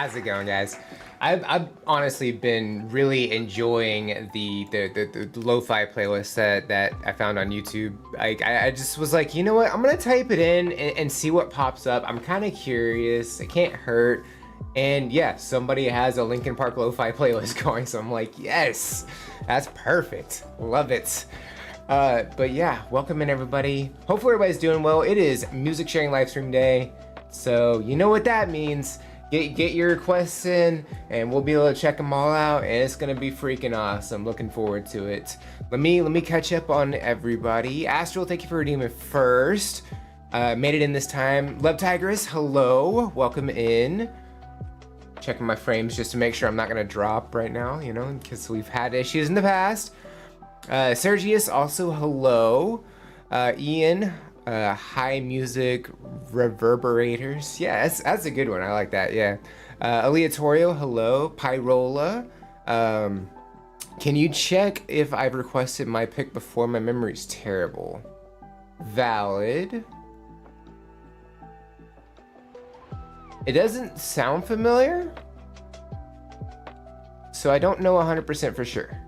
How's it going, guys? I've honestly been really enjoying the lo-fi playlist that I found on YouTube. I just was like, you know what? I'm gonna type it in and see what pops up. I'm kind of curious. It can't hurt. And yeah, somebody has a Linkin Park lo-fi playlist going, so I'm like, yes, that's perfect. Love it. But yeah, welcome in everybody. Hopefully everybody's doing well. It is Music Sharing Livestream Day, so you know what that means. Get your requests in, and we'll be able to check them all out, and it's gonna be freaking awesome. Looking forward to it. Let me catch up on everybody. Astral, thank you for redeeming first. Made it in this time. Love Tigress, hello, welcome in. Checking my frames just to make sure I'm not gonna drop right now, you know, because we've had issues in the past. Sergius, also hello. Ian, high music reverberators. Yeah, that's a good one. I like that. Yeah. Aleatorio, hello. Pyrola. Can you check if I've requested my pick before? My memory's terrible. Valid. It doesn't sound familiar, so I don't know 100% for sure.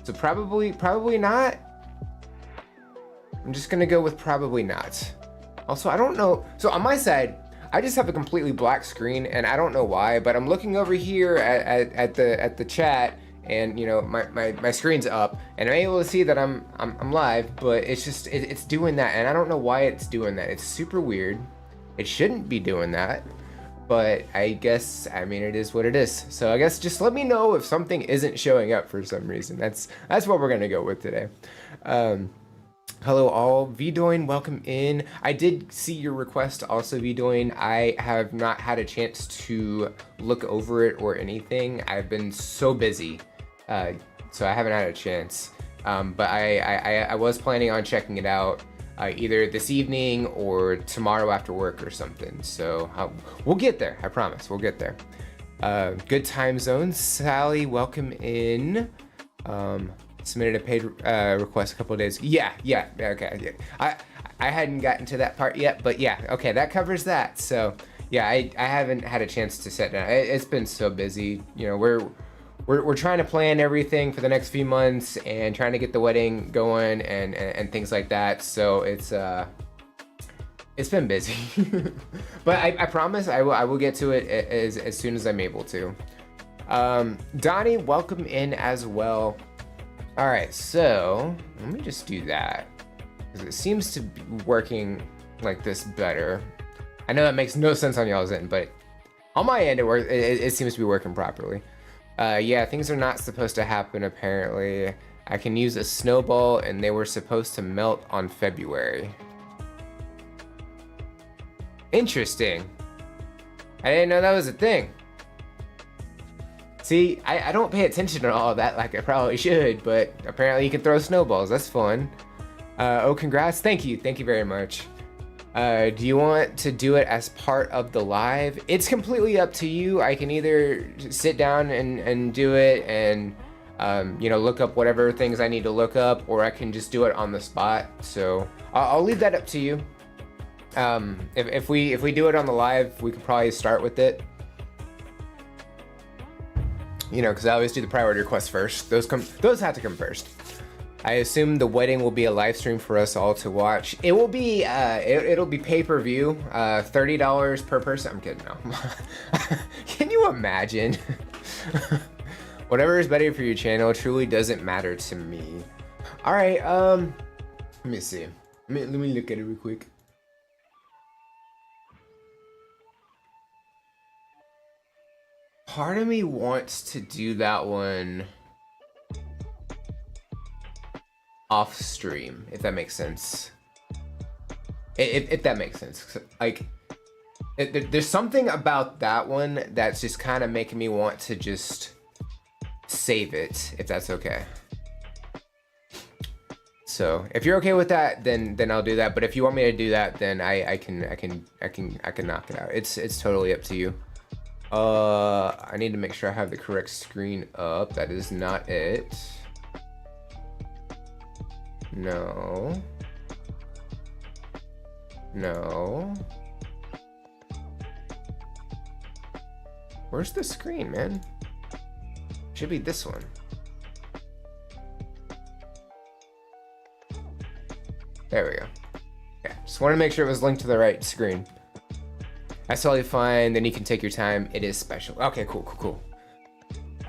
So probably not. I'm just gonna go with probably not. Also, I don't know. So on my side, I just have a completely black screen, and I don't know why. But I'm looking over here at the chat, and you know my screen's up, and I'm able to see that I'm live. But it's just it's doing that, and I don't know why it's doing that. It's super weird. It shouldn't be doing that, but I guess, I mean, it is what it is. So I guess just let me know if something isn't showing up for some reason. That's what we're gonna go with today. Hello all, Vdoin, welcome in. I did see your request also, Vdoin. I have not had a chance to look over it or anything. I've been so busy, so I haven't had a chance. But I was planning on checking it out either this evening or tomorrow after work or something. So we'll get there, I promise, we'll get there. Good time zone, Sally, welcome in. Submitted a paid request a couple of days. Yeah, okay. Yeah. I hadn't gotten to that part yet, but yeah, okay, that covers that. So yeah, I haven't had a chance to sit down. It's been so busy. You know, we're trying to plan everything for the next few months and trying to get the wedding going and things like that. So it's been busy, but I promise I will get to it as soon as I'm able to. Donnie, welcome in as well. All right, so let me just do that because it seems to be working like this better. I know that makes no sense on y'all's end, but on my end it seems to be working properly. Yeah, things are not supposed to happen apparently. I can use a snowball and they were supposed to melt on February. Interesting. I didn't know that was a thing. See, I don't pay attention to all of that like I probably should, but apparently you can throw snowballs. That's fun. Oh, congrats. Thank you very much. Do you want to do it as part of the live? It's completely up to you. I can either sit down and do it and you know, look up whatever things I need to look up, or I can just do it on the spot. So I'll leave that up to you. If we do it on the live, we could probably start with it. You know, because I always do the priority requests first. Those have to come first. I assume the wedding will be a live stream for us all to watch. It will be it'll be pay-per-view, $30 per person. I'm kidding, no. Can you imagine? Whatever is better for your channel truly doesn't matter to me. All right, let me see. Let me look at it real quick. Part of me wants to do that one off stream, if that makes sense. If that makes sense. Like, there's something about that one that's just kind of making me want to just save it, if that's okay. So if you're okay with that, then I'll do that. But if you want me to do that, then I can knock it out. It's totally up to you. I need to make sure I have the correct screen up. That is not it. No. Where's the screen, man? Should be this one. There we go. Yeah, just want to make sure it was linked to the right screen. That's totally fine. Then you can take your time. It is special. Okay, cool.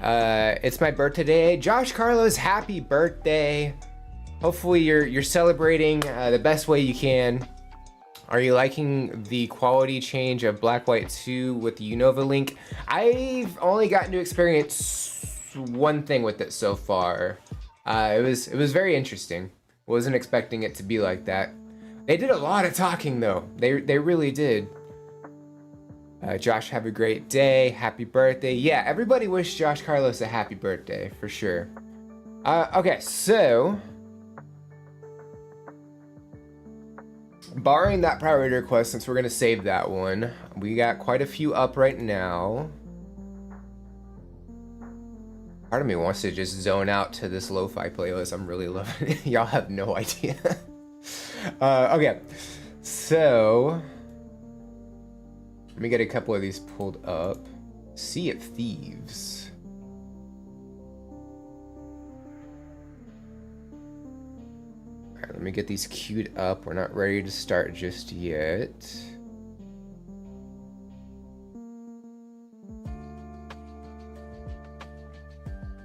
It's my birthday today. Josh Carlos, happy birthday. Hopefully you're celebrating the best way you can. Are you liking the quality change of Black White 2 with the Unova link? I've only gotten to experience one thing with it so far. It was very interesting. Wasn't expecting it to be like that. They did a lot of talking though. They really did. Josh, have a great day. Happy birthday. Yeah, everybody wish Josh Carlos a happy birthday for sure. Okay, so barring that priority request, since we're gonna save that one, we got quite a few up right now. Part of me wants to just zone out to this lo-fi playlist. I'm really loving it. Y'all have no idea. Okay, so let me get a couple of these pulled up. Sea of Thieves. All right, let me get these queued up. We're not ready to start just yet.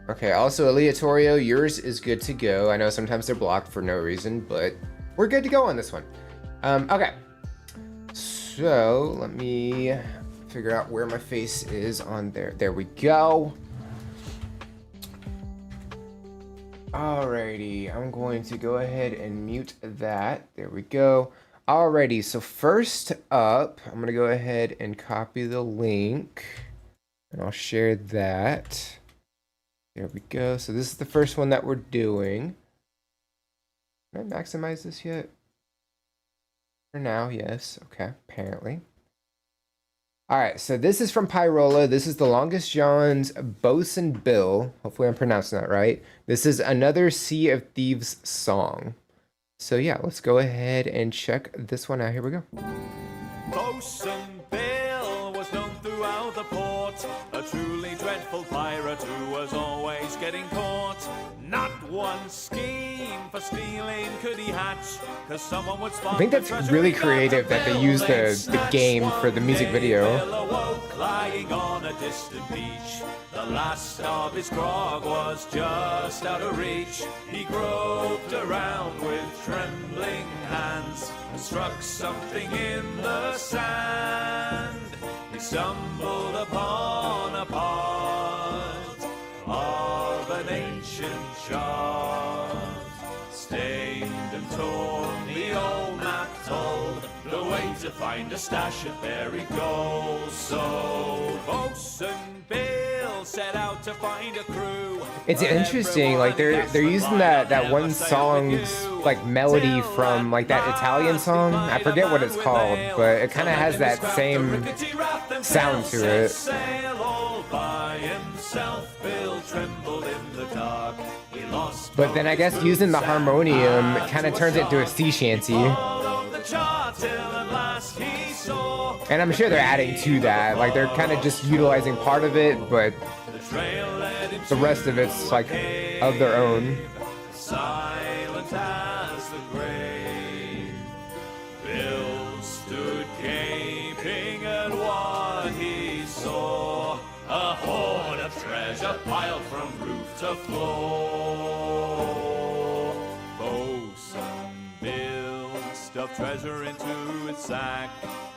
Okay, also Aleatorio, yours is good to go. I know sometimes they're blocked for no reason, but we're good to go on this one. Okay, so let me figure out where my face is on there. There we go. Alrighty, I'm going to go ahead and mute that. There we go. Alrighty, so first up, I'm gonna go ahead and copy the link and I'll share that. There we go. So this is the first one that we're doing. Can I maximize this yet? For now, yes. Okay, apparently. All right, so this is from Pyrola. This is the Longest John's Bosun Bill. Hopefully I'm pronouncing that right. This is another Sea of Thieves song. So yeah, let's go ahead and check this one out. Here we go. Bosun Bill was known throughout the port, a truly dreadful pirate who was always getting caught. Not one scheme for stealing could he hatch, 'cause someone would spot. I think that's really creative that they use the game for the music video. Lying on a distant beach, the last of his grog was just out of reach. He groped around with trembling hands and struck something in the sand. He stumbled upon a part of an ancient chart, stained and torn. The old map told the way to find a stash of buried gold. So Bosun Bill set out to find a crew. It's interesting, like they're using that one song's like melody from like that Italian song. I forget what it's called, but it kind of has that same sound to it. But then I guess using the harmonium kind of turns it into a sea shanty. And I'm sure they're adding to that. Like they're kind of just utilizing part of it, but the rest of it's like of their own. Silent as the grave, Bill stood gaping at what he saw. A hoard of treasure piled from roof to floor. Bosun Bill stuffed treasure into its sack.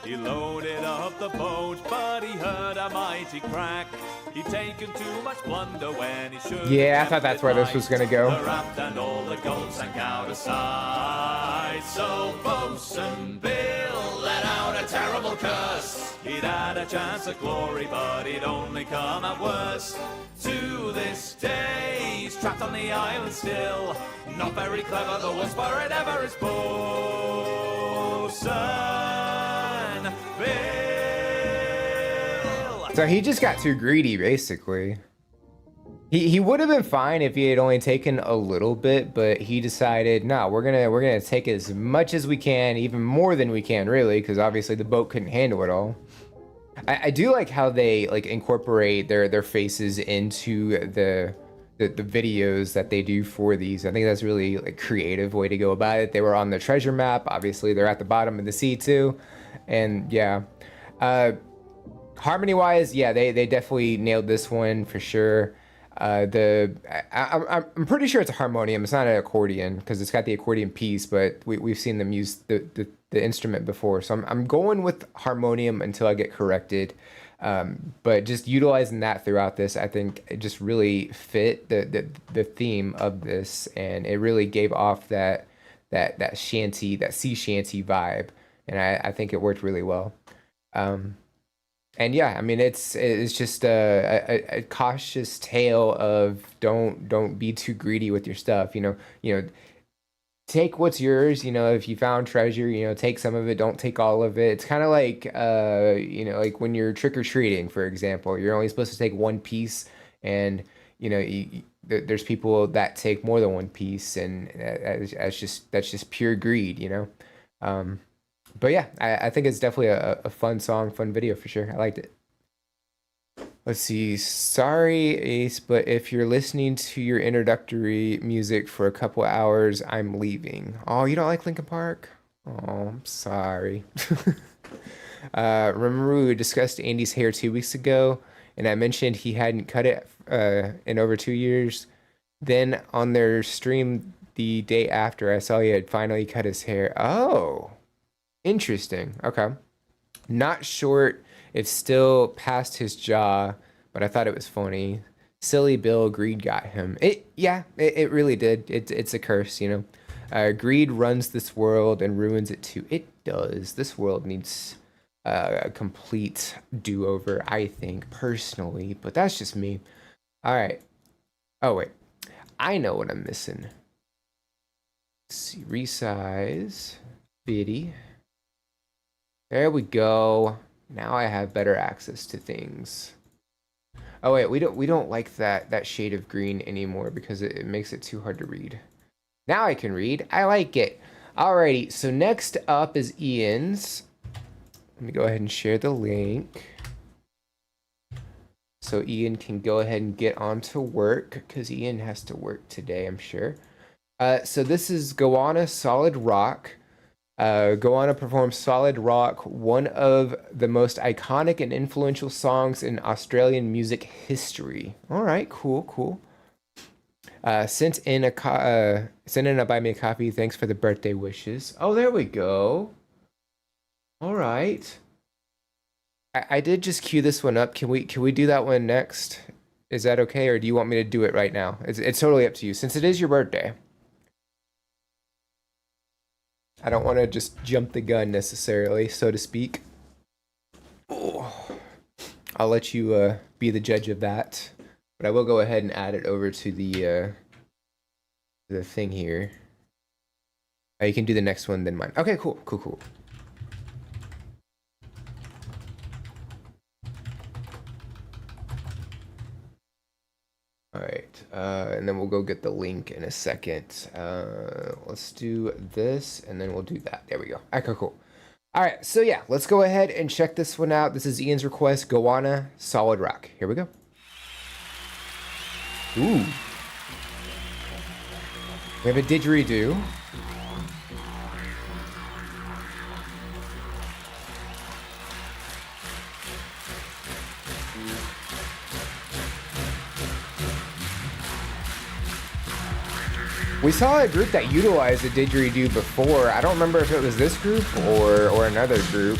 He loaded up the boat, but he heard a mighty crack. He'd taken too much plunder when he should. Yeah, I thought that's where this was gonna go. The raft and all the gold sank out of sight. So Bosun Bill let out a terrible curse. He'd had a chance at glory, but he'd only come out worse. To this day, he's trapped on the island still. Not very clever, the worst pirate ever is Bosun Bill. So he just got too greedy, basically. He would have been fine if he had only taken a little bit, but he decided, no, we're gonna take as much as we can, even more than we can, really, because obviously the boat couldn't handle it all. I do like how they like incorporate their faces into the videos that they do for these. I think that's really like creative way to go about it. They were on the treasure map. Obviously, they're at the bottom of the sea too, and yeah. Harmony wise, yeah, they definitely nailed this one for sure. I'm pretty sure it's a harmonium. It's not an accordion because it's got the accordion piece, but we've seen them use the instrument before. So I'm going with harmonium until I get corrected. But just utilizing that throughout this, I think it just really fit the theme of this, and it really gave off that shanty, that sea shanty vibe, and I think it worked really well. And yeah, I mean it's just a cautious tale of don't be too greedy with your stuff. Take what's yours. If you found treasure, take some of it. Don't take all of it. It's kind of like like when you're trick or treating, for example, you're only supposed to take one piece, and there's people that take more than one piece, and that's just pure greed. But yeah, I think it's definitely a fun song, fun video for sure. I liked it. Let's see. Sorry, Ace, but if you're listening to your introductory music for a couple hours, I'm leaving. Oh, you don't like Linkin Park? Oh, I'm sorry. Remember we discussed Andy's hair 2 weeks ago, and I mentioned he hadn't cut it in over 2 years. Then on their stream the day after, I saw he had finally cut his hair. Oh. Interesting. Okay. Not short. It's still past his jaw, but I thought it was funny. Silly Bill, greed got him. It really did. It's a curse. Greed runs this world and ruins it too. It does. This world needs a complete do-over, I think, personally, but that's just me. All right. Oh, wait. I know what I'm missing. Let's see. Resize. Biddy. There we go. Now I have better access to things. Oh wait, we don't like that shade of green anymore because it makes it too hard to read. Now I can read. I like it. Alrighty, so next up is Ian's. Let me go ahead and share the link. So Ian can go ahead and get on to work because Ian has to work today, I'm sure. So this is Goanna Solid Rock. Goanna performs Solid Rock, one of the most iconic and influential songs in Australian music history. All right, cool. Sent in a buy me a coffee. Thanks for the birthday wishes. Oh, there we go. All right. I did just queue this one up. Can we do that one next? Is that okay, or do you want me to do it right now? It's totally up to you, since it is your birthday. I don't want to just jump the gun necessarily, so to speak. Oh, I'll let you be the judge of that, but I will go ahead and add it over to the thing here. You can do the next one, then mine. Okay, cool. All right, and then we'll go get the link in a second. Let's do this, and then we'll do that. There we go. Okay, cool. All right, so yeah, let's go ahead and check this one out. This is Ian's request, Goanna, Solid Rock. Here we go. Ooh. We have a didgeridoo. We saw a group that utilized a didgeridoo before. I don't remember if it was this group or another group.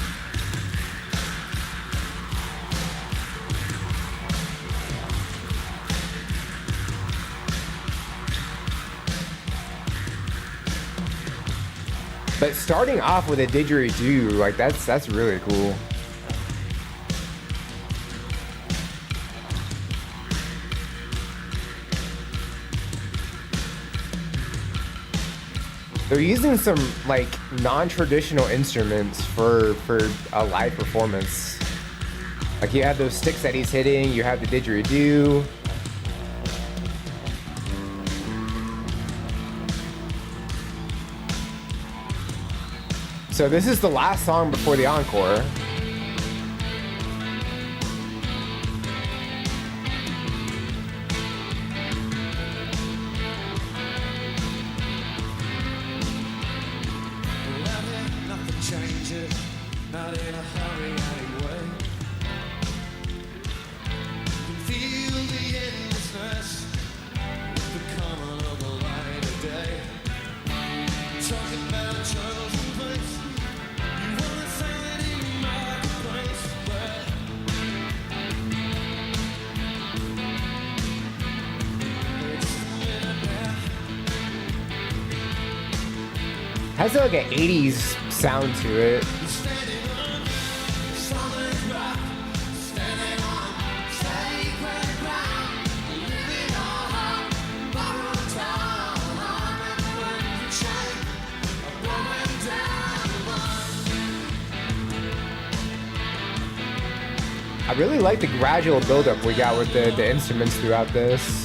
But starting off with a didgeridoo, like that's really cool. They're using some like non-traditional instruments for a live performance. Like you have those sticks that he's hitting, you have the didgeridoo. So this is the last song before the encore. just not in a hurry anyway. You can feel the endlessness with the coming of the light of day. Talking about troubles in place, you wanna say that in marketplace, but it's a minute now. Has like an 80s sound to it. Standing on solid rock, standing on sacred ground, living on borrowed time, and when the chain are going down the line. I really like the gradual buildup we got with the instruments throughout this.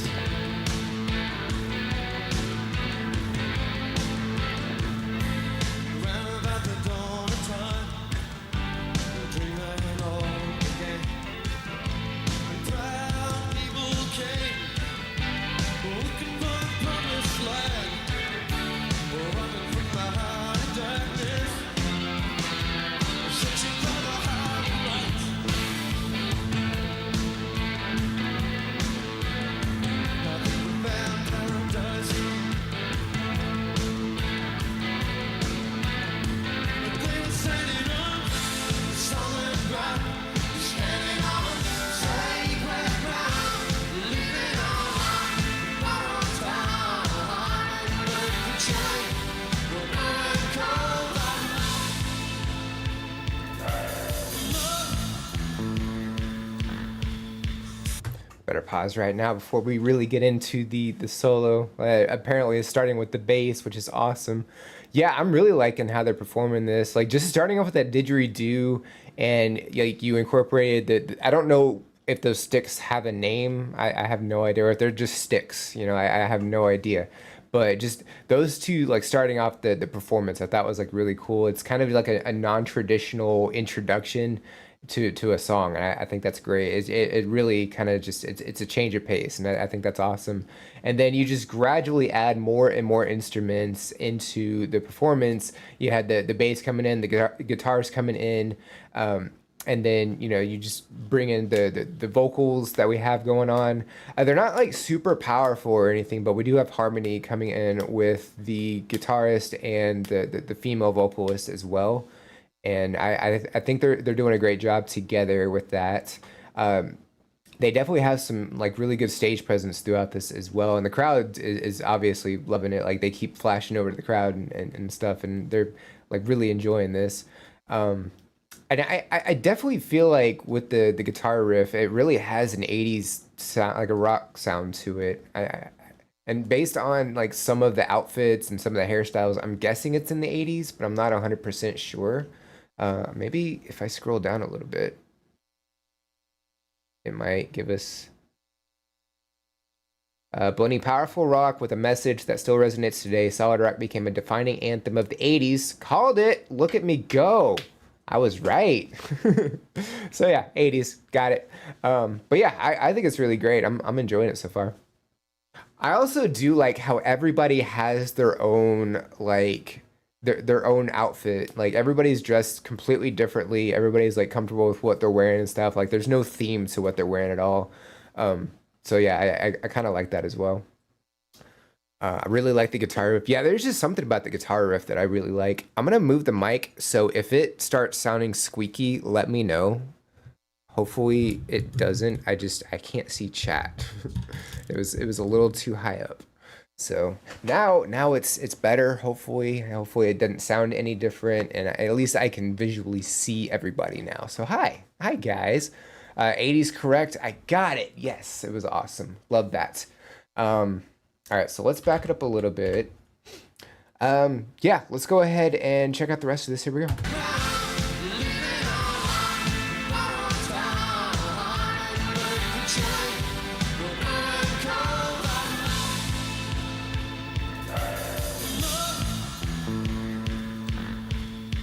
Round about the dawn of time, the dreamland all began. And proud people came, looking for the promised land, running from the heart of darkness, searching for the heart of light. I think we found paradise. They were standing on solid rock, standing on sacred ground, living on borrowed time, and when the chain will burn cold. Better pause right now before we really get into the solo. Apparently it's starting with the bass, which is awesome. Yeah, I'm really liking how they're performing this. Like just starting off with that didgeridoo, and like you incorporated I don't know if those sticks have a name. I have no idea, or if they're just sticks. You know, I have no idea. But just those two, like starting off the performance, I thought was like really cool. It's kind of like a non-traditional introduction to a song, and I think that's great. It really kind of just it's a change of pace, and I think that's awesome. And then you just gradually add more and more instruments into the performance. You had the bass coming in, the guitars coming in, and then you know you just bring in the vocals that we have going on. They're not like super powerful or anything, but we do have harmony coming in with the guitarist and the female vocalist as well. And I think they're doing a great job together with that. They definitely have some like really good stage presence throughout this as well, and the crowd is obviously loving it. Like they keep flashing over to the crowd and stuff, and they're like really enjoying this. And I definitely feel like with the guitar riff, it really has an 80s sound, like a rock sound to it. And based on like some of the outfits and some of the hairstyles, I'm guessing it's in the 80s, but I'm not 100% sure. Maybe if I scroll down a little bit, it might give us blending powerful rock with a message that still resonates today. Solid rock became a defining anthem of the 80s. Called it. Look at me go. I was right. So yeah, 80s. Got it. But yeah, I think it's really great. I'm enjoying it so far. I also do like how everybody has their own like their own outfit. Like everybody's dressed completely differently. Everybody's like comfortable with what they're wearing and stuff. Like there's no theme to what they're wearing at all. So yeah, I kind of like that as well. I really like the guitar riff. Yeah, there's just something about the guitar riff that I really like. I'm gonna move the mic, so if it starts sounding squeaky, let me know. Hopefully it doesn't. I can't see chat. It was a little too high up. So now it's better. Hopefully it doesn't sound any different, and at least I can visually see everybody now. So hi guys. 80s correct. I got it. Yes, it was awesome. Love that. All right, so let's back it up a little bit. Yeah, let's go ahead and check out the rest of this. Here we go.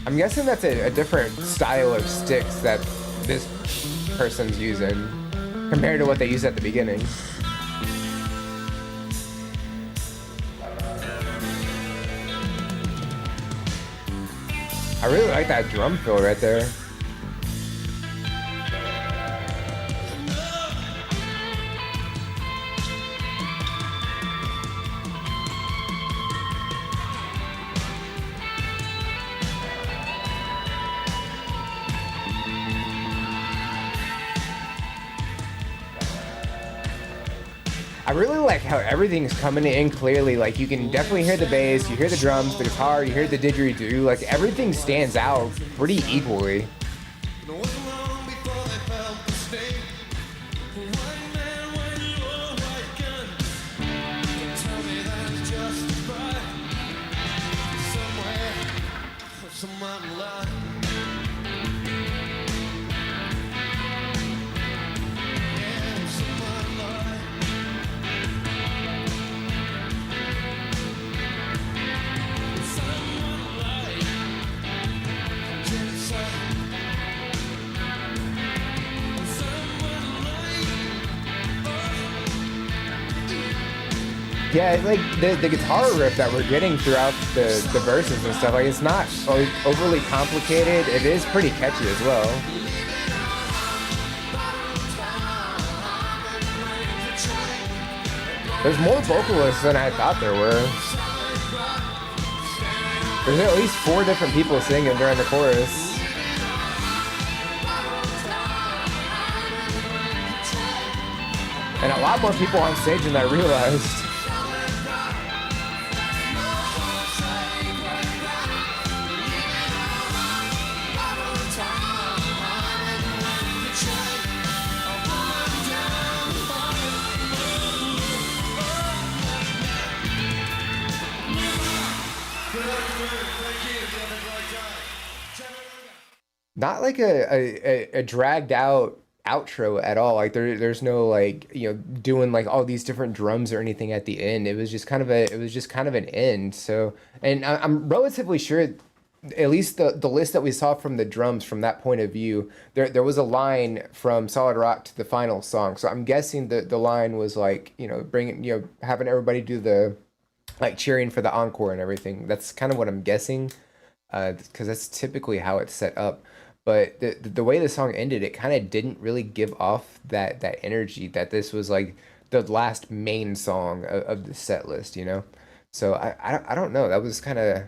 I'm guessing that's a different style of sticks that this person's using compared to what they used at the beginning. I really like that drum fill right there. I really like how everything's coming in clearly. Like you can definitely hear the bass, you hear the drums, the guitar, you hear the didgeridoo. Like everything stands out pretty equally. Yeah, like the guitar riff that we're getting throughout the verses and stuff, like it's not overly complicated. It is pretty catchy as well. There's more vocalists than I thought there were. There's at least 4 different people singing during the chorus. And a lot more people on stage than I realized. Not like a dragged out outro at all. Like there's no like, you know, doing like all these different drums or anything at the end. It was just kind of an end. So, and I'm relatively sure, at least the list that we saw from the drums from that point of view, there was a line from Solid Rock to the final song. So I'm guessing the line was like, you know, having everybody do the like cheering for the encore and everything. That's kind of what I'm guessing, because that's typically how it's set up. But the way the song ended, it kind of didn't really give off that energy that this was like the last main song of the set list, you know? So I don't know. That was kind of,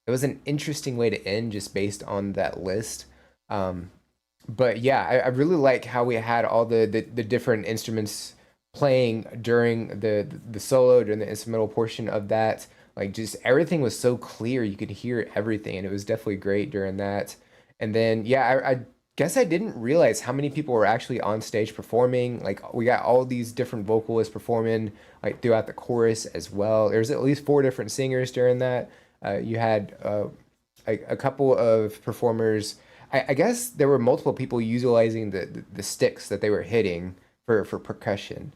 it was an interesting way to end just based on that list. But yeah, I really like how we had all the different instruments playing during the solo, during the instrumental portion of that. Like just everything was so clear, you could hear everything, and it was definitely great during that. And then, yeah, I guess I didn't realize how many people were actually on stage performing. Like, we got all these different vocalists performing, like, throughout the chorus as well. There's at least 4 different singers during that. You had a couple of performers. I guess there were multiple people utilizing the sticks that they were hitting for percussion.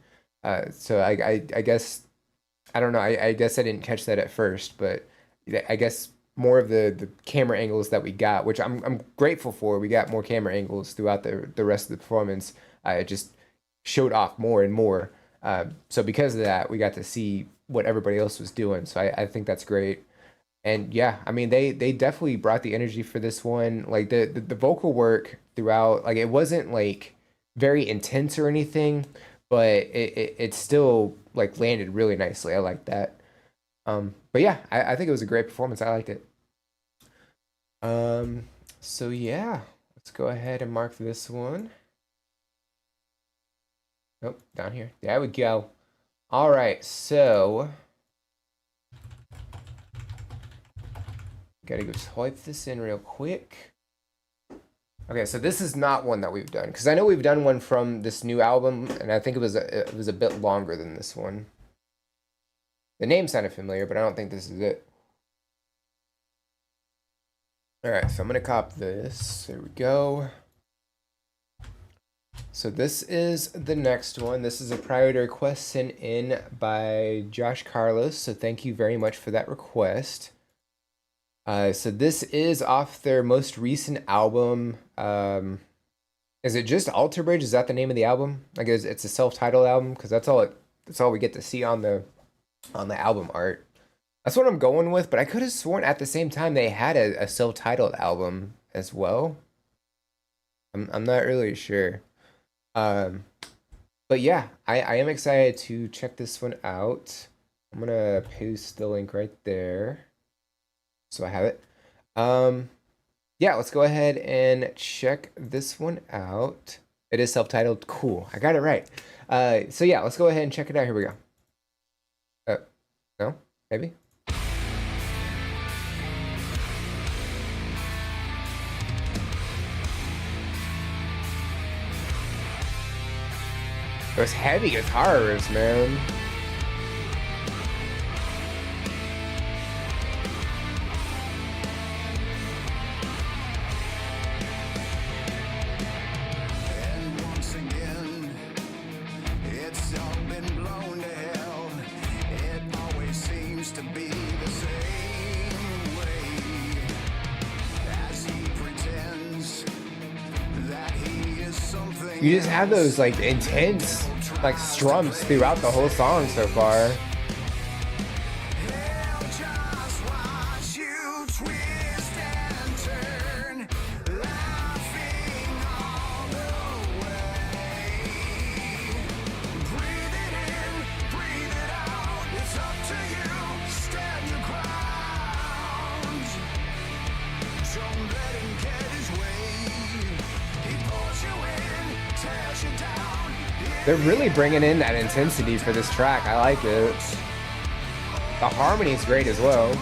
So I guess, I don't know, I guess I didn't catch that at first, but I guess more of the camera angles that we got, which I'm grateful for. We got more camera angles throughout the rest of the performance. It just showed off more and more. So because of that, we got to see what everybody else was doing. So I think that's great. And yeah, I mean they definitely brought the energy for this one. Like the vocal work throughout, like it wasn't like very intense or anything, but it still like landed really nicely. I like that. But yeah, I think it was a great performance. I liked it. So yeah, let's go ahead and mark this one. Oh, down here. There we go. All right, so gotta go swipe this in real quick. Okay, so this is not one that we've done, because I know we've done one from this new album, and I think it was a bit longer than this one. The name sounded familiar, but I don't think this is it. All right, so I'm gonna cop this. There we go. So this is the next one. This is a priority request sent in by Josh Carlos. So thank you very much for that request. So this is off their most recent album. Is it just Alter Bridge? Is that the name of the album? I guess it's a self-titled album, because that's all we get to see on the album art. That's what I'm going with, but I could have sworn at the same time they had a self-titled album as well. I'm not really sure. Um, but yeah, I am excited to check this one out. I'm gonna paste the link right there so I have it. Um, yeah, let's go ahead and check this one out. It is self-titled. Cool, I got it right. So yeah, let's go ahead and check it out. Here we go. No, maybe. Those heavy guitar riffs, man. And once again, it's all been blown to hell. It always seems to be the same way. As he pretends that he is something. You just have those like intense like strums throughout the whole song so far. He'll just watch you twist and turn, laughing all the way. Breathe it in, breathe it out. It's up to you. Stand your ground. Don't let him get his way. He pulls you in, tears you down. They're really bringing in that intensity for this track. I like it. The harmony's great as well.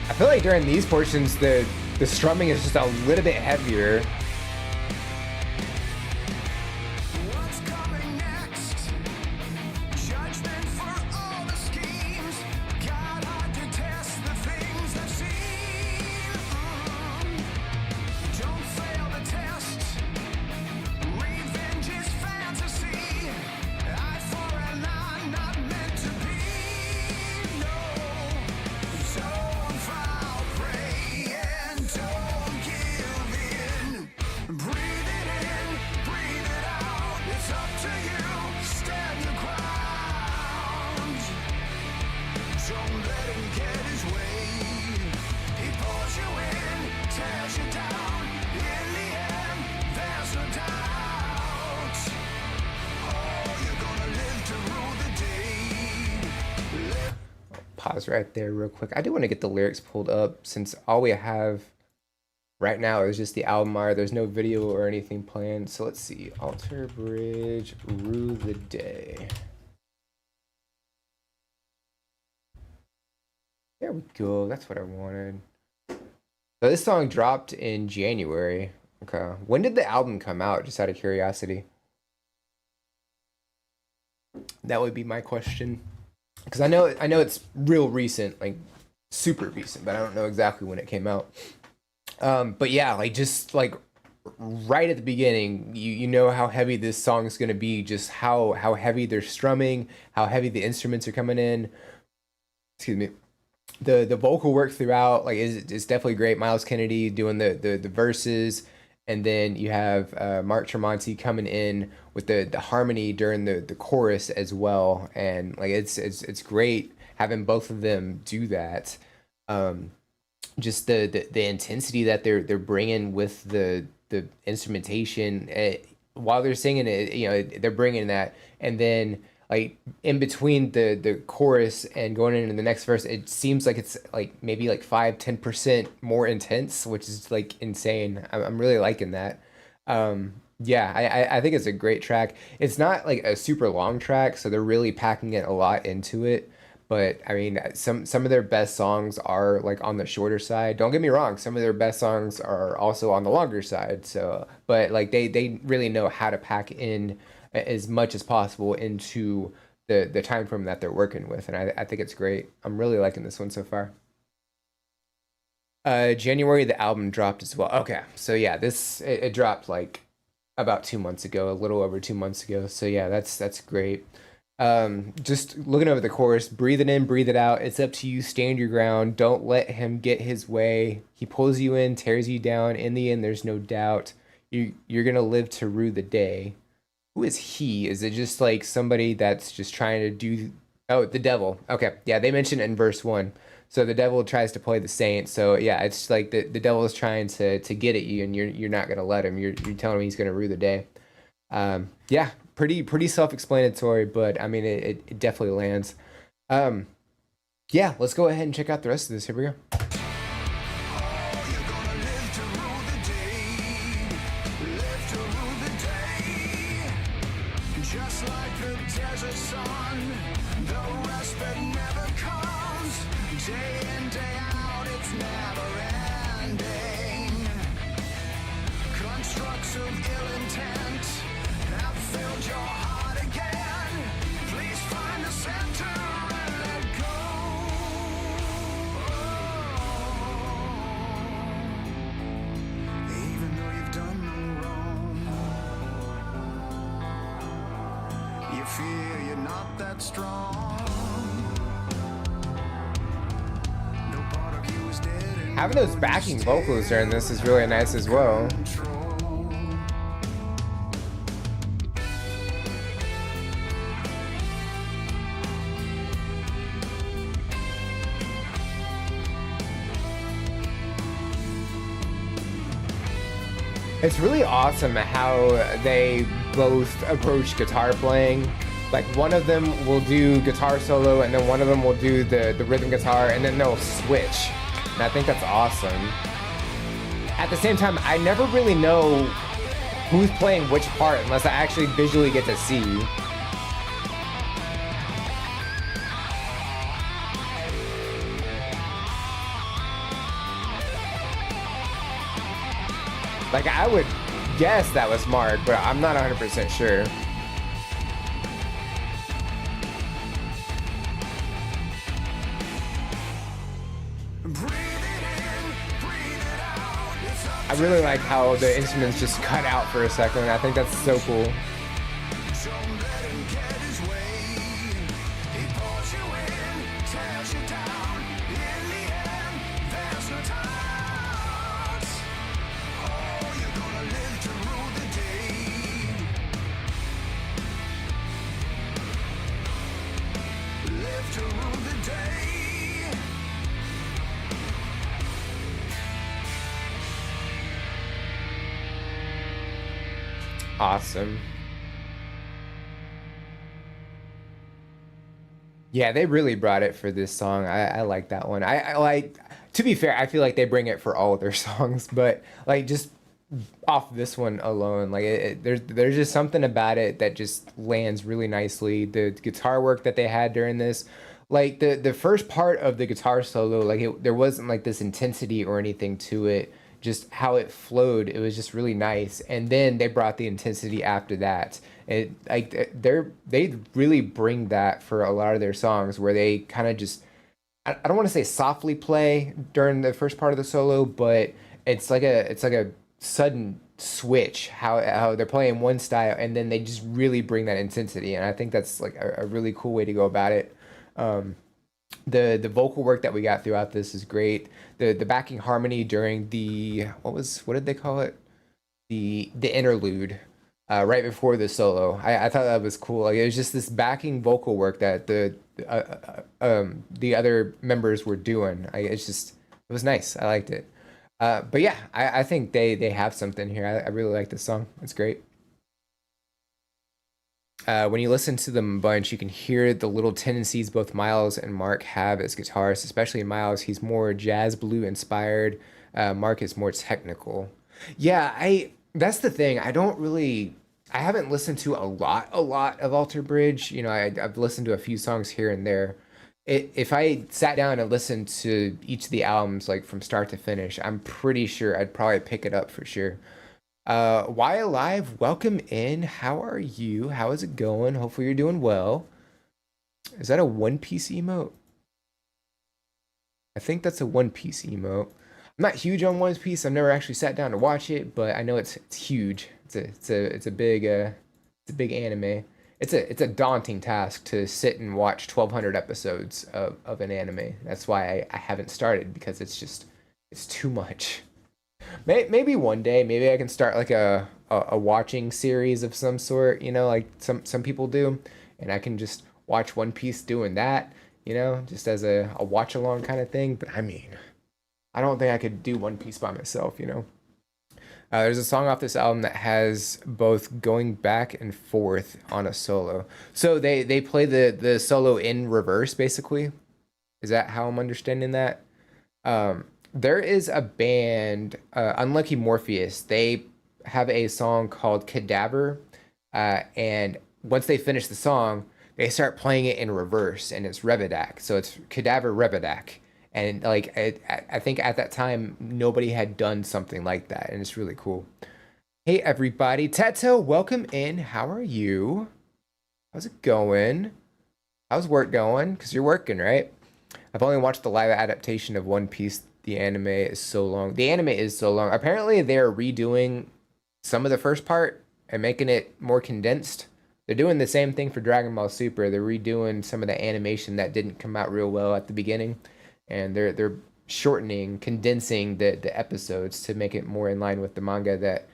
I feel like during these portions, the strumming is just a little bit heavier. What's coming next? Judgment for all the schemes. God, I detest the things I've seen. Don't fail the test. Revenge is fantasy. Eye for an eye, not meant to be. No. So foul prey and don't give in. Breathe it in, breathe it out. It's up to you. Stand your ground. Don't let him get his way. He pulls you in, tears you down. In the end, there's no doubt. Oh, you're gonna live to rue the day. Pause right there real quick. I do want to get the lyrics pulled up since all we have right now is just the album art. There's no video or anything planned. So let's see. Alter Bridge, Rue the Day. There we go. That's what I wanted. So this song dropped in January. Okay. When did the album come out? Just out of curiosity. That would be my question. Because I know it's real recent, like super recent, but I don't know exactly when it came out. But yeah, like just like right at the beginning, you know how heavy this song is gonna be, just how heavy they're strumming, how heavy the instruments are coming in. Excuse me. The vocal work throughout like is definitely great. Miles Kennedy doing the verses, and then you have Mark Tremonti coming in with the harmony during the chorus as well, and like it's great having both of them do that. Just the intensity that they're bringing with the instrumentation while they're singing it, you know, they're bringing that, and then like in between the chorus and going into the next verse, it seems like it's like maybe like 5-10% more intense, which is like insane. I'm really liking that. Yeah, I think it's a great track. It's not like a super long track, so they're really packing it a lot into it. But I mean, some of their best songs are like on the shorter side. Don't get me wrong, some of their best songs are also on the longer side. So, but like they really know how to pack in as much as possible into the time frame that they're working with, and I think it's great. I'm really liking this one so far. January the album dropped as well. Okay, so yeah, it dropped like about 2 months ago, a little over 2 months ago. So yeah, that's great. Just looking over the chorus, breathe it in, breathe it out. It's up to you, stand your ground. Don't let him get his way. He pulls you in, tears you down. In the end, there's no doubt. You're gonna live to rue the day. Who is he? Is it just like somebody that's just trying to do? Oh, the devil. Okay, yeah, they mentioned it in verse one. So the devil tries to play the saint. So yeah, it's like the devil is trying to get at you, and you're not gonna let him. You're telling him he's gonna rue the day. Yeah, pretty self-explanatory, but I mean it definitely lands. Um, yeah, let's go ahead and check out the rest of this. Here we go. Oh, you're gonna live to rule the day. Live to rule the day. Just like the desert sun, the respite never comes. Day in, day out, it's never ending. Constructs of ill intent have filled your heart again. Please find the center and let go. Even though you've done no wrong, you fear you're not that strong. No part of you is dead and Having those backing vocals during this is really nice as well. control. It's really awesome how they both approach guitar playing. Like one of them will do guitar solo and then one of them will do the rhythm guitar and then they'll switch. And I think that's awesome. At the same time, I never really know who's playing which part unless I actually visually get to see. Like I would guess that was Mark, but I'm not 100% sure. Breathe it in, breathe it out. It's up I really like how the instruments just cut out for a second. I think that's so cool. Don't let him get his way. He pulls you in, tears you down. In the end, there's no doubt. Oh, you're gonna live to rule the day. Live to rule the day. Awesome. Yeah, they really brought it for this song. I like that one. I like, to be fair, I feel like they bring it for all of their songs, but like just off this one alone, like there's just something about it that just lands really nicely. The guitar work that they had during this, like the first part of the guitar solo, like there wasn't like this intensity or anything to it. Just how it flowed, it was just really nice. And then they brought the intensity after that. It like they really bring that for a lot of their songs where they kind of just I don't want to say softly play during the first part of the solo, but it's like a sudden switch how they're playing one style and then they just really bring that intensity. And I think that's like a really cool way to go about it. The vocal work that we got throughout this is great. The backing harmony during the what did they call it? The interlude right before the solo. I thought that was cool. Like it was just this backing vocal work that the other members were doing. It was nice. I liked it. But yeah, I think they have something here. I really like this song. It's great. When you listen to them a bunch, you can hear the little tendencies both Miles and Mark have as guitarists, especially Miles. He's more jazz blue inspired. Mark is more technical. Yeah, that's the thing. I haven't listened to a lot of Alter Bridge. You know, I've listened to a few songs here and there. If I sat down and listened to each of the albums like from start to finish, I'm pretty sure I'd probably pick it up for sure. Why Alive, welcome in. How are you? How is it going? Hopefully you're doing well. Is that a One Piece emote? I think that's a One Piece emote. I'm not huge on One Piece. I've never actually sat down to watch it, but I know it's huge. It's a big anime. It's a daunting task to sit and watch 1,200 episodes of an anime. That's why I haven't started because it's too much. Maybe one day, maybe I can start like a watching series of some sort, you know, like some people do, and I can just watch One Piece doing that, you know, just as a watch along kind of thing. But I mean, I don't think I could do One Piece by myself, you know. There's a song off this album that has both going back and forth on a solo. So they play the solo in reverse, basically. Is that how I'm understanding that? There is a band, Unlucky Morpheus. They have a song called Cadaver, and once they finish the song, they start playing it in reverse, and it's Revedak. So it's Cadaver Revedak, and like I think at that time nobody had done something like that, and it's really cool. Hey everybody, Tato, welcome in. How are you? How's it going? How's work going? Because you're working, right? I've only watched the live adaptation of One Piece. The anime is so long. The anime is so long. Apparently, they're redoing some of the first part and making it more condensed. They're doing the same thing for Dragon Ball Super. They're redoing some of the animation that didn't come out real well at the beginning, and they're shortening, condensing the episodes to make it more in line with the manga that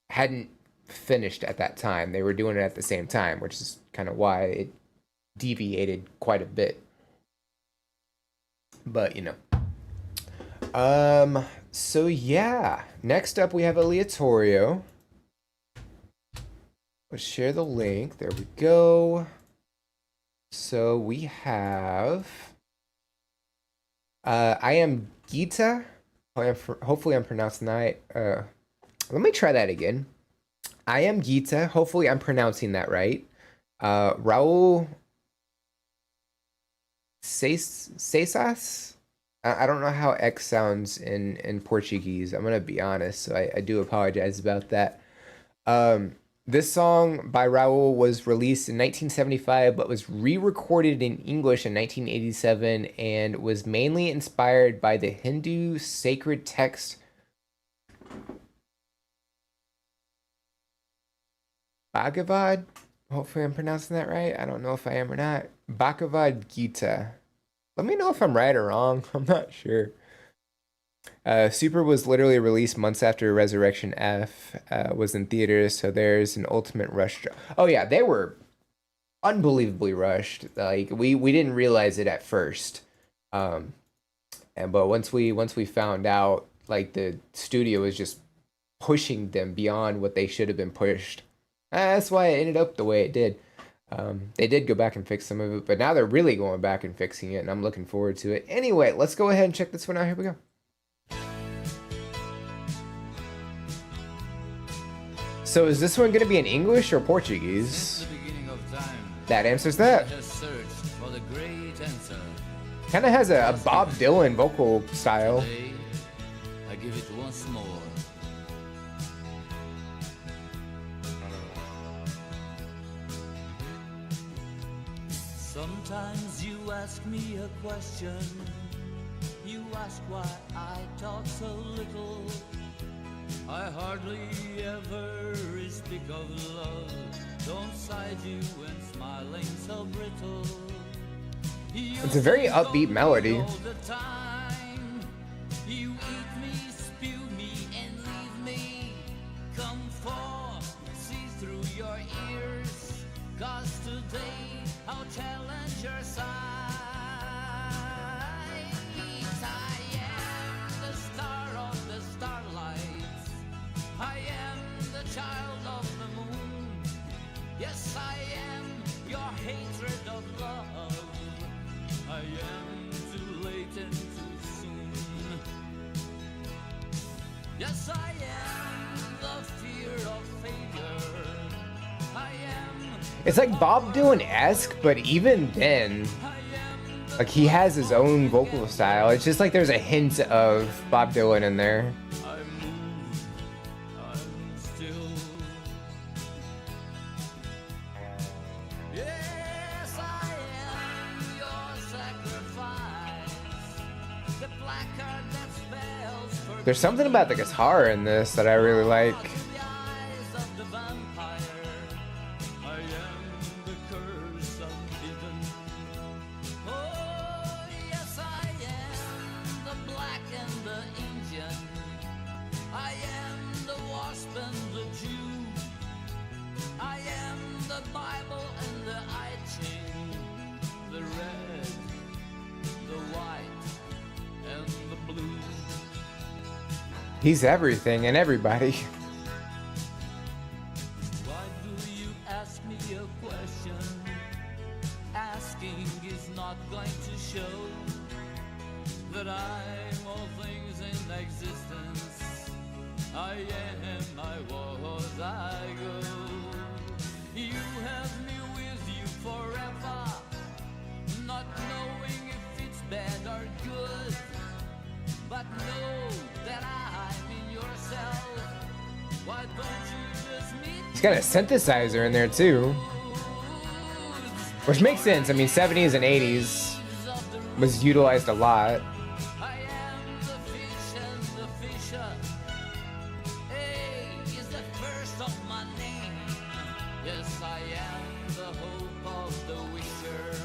hadn't finished at that time. They were doing it at the same time, which is kind of why it deviated quite a bit. But, you know. So yeah. Next up we have Aleatorio. Let's share the link. There we go. So we have I am Gita. Hopefully I'm pronouncing that. Let me try that again. I am Gita. Hopefully I'm pronouncing that right. Raul Cesas? I don't know how X sounds in Portuguese. I'm gonna be honest, so I do apologize about that. This song by Raul was released in 1975, but was re-recorded in English in 1987, and was mainly inspired by the Hindu sacred text Bhagavad. Hopefully I'm pronouncing that right. I don't know if I am or not. Bhagavad Gita. Let me know if I'm right or wrong. I'm not sure. Super was literally released months after Resurrection F was in theaters, so there's an ultimate rush. Oh yeah, they were unbelievably rushed. Like we didn't realize it at first, but once we found out, like the studio was just pushing them beyond what they should have been pushed. That's why it ended up the way it did. They did go back and fix some of it, but now they're really going back and fixing it, and I'm looking forward to it. Anyway, let's go ahead and check this one out. Here we go. So is this one going to be in English or Portuguese? That answers that. Kind of has a Bob Dylan vocal style. I give it once more. Sometimes you ask me a question. You ask why I talk so little. I hardly ever speak of love. Don't side you and smiling so brittle. It's a very upbeat melody. All the time. You eat me, spew me, and leave me. Come for, see through your ears. 'Cause today I'll challenge your sight. I am the star of the starlight. I am the child of the moon. Yes, I am your hatred of love. I am too late and too soon. Yes, I am the fear of failure. I am. It's like Bob Dylan-esque, but even then, like he has his own vocal style. It's just like there's a hint of Bob Dylan in there. I'm still. Yes, I am your sacrifice. The placard that spells for There's something about the guitar in this that I really like. the eyes of the vampire. I am the curse of Eden. Oh, yes, I am the black and the Indian. He's everything and everybody. Why do you ask me a question? Asking is not going to show that I'm all things in existence. I am, I was, I go. You have me with you forever, not knowing if it's bad or good, but know that I'm in yourself. Why don't you just meet He's got a synthesizer in there too, which makes sense. I mean, 70s and 80s was utilized a lot. I am the fish and the fisher. A is the first of my name. Yes, I am the hope of the wisher.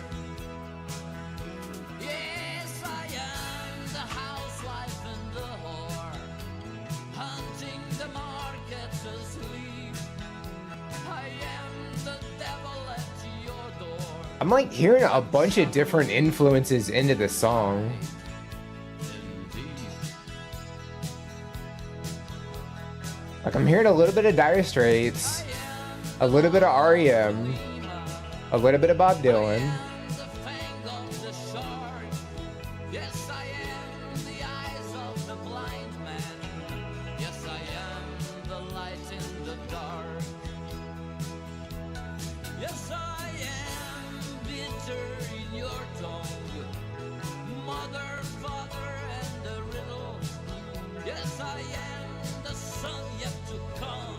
Yes, I am the housewife and the whore, hunting the markets asleep. I am the devil at your door. I'm like hearing a bunch of different influences into the song. Like I'm hearing a little bit of Dire Straits, a little bit of REM, a little bit of Bob Dylan. The fang of the shark. Yes, I am the eyes of the blind man. Yes, I am the light in the dark. Yes, I am bitter in your tongue. Mother, father, and the riddle. Yes, I am the sun yet to come.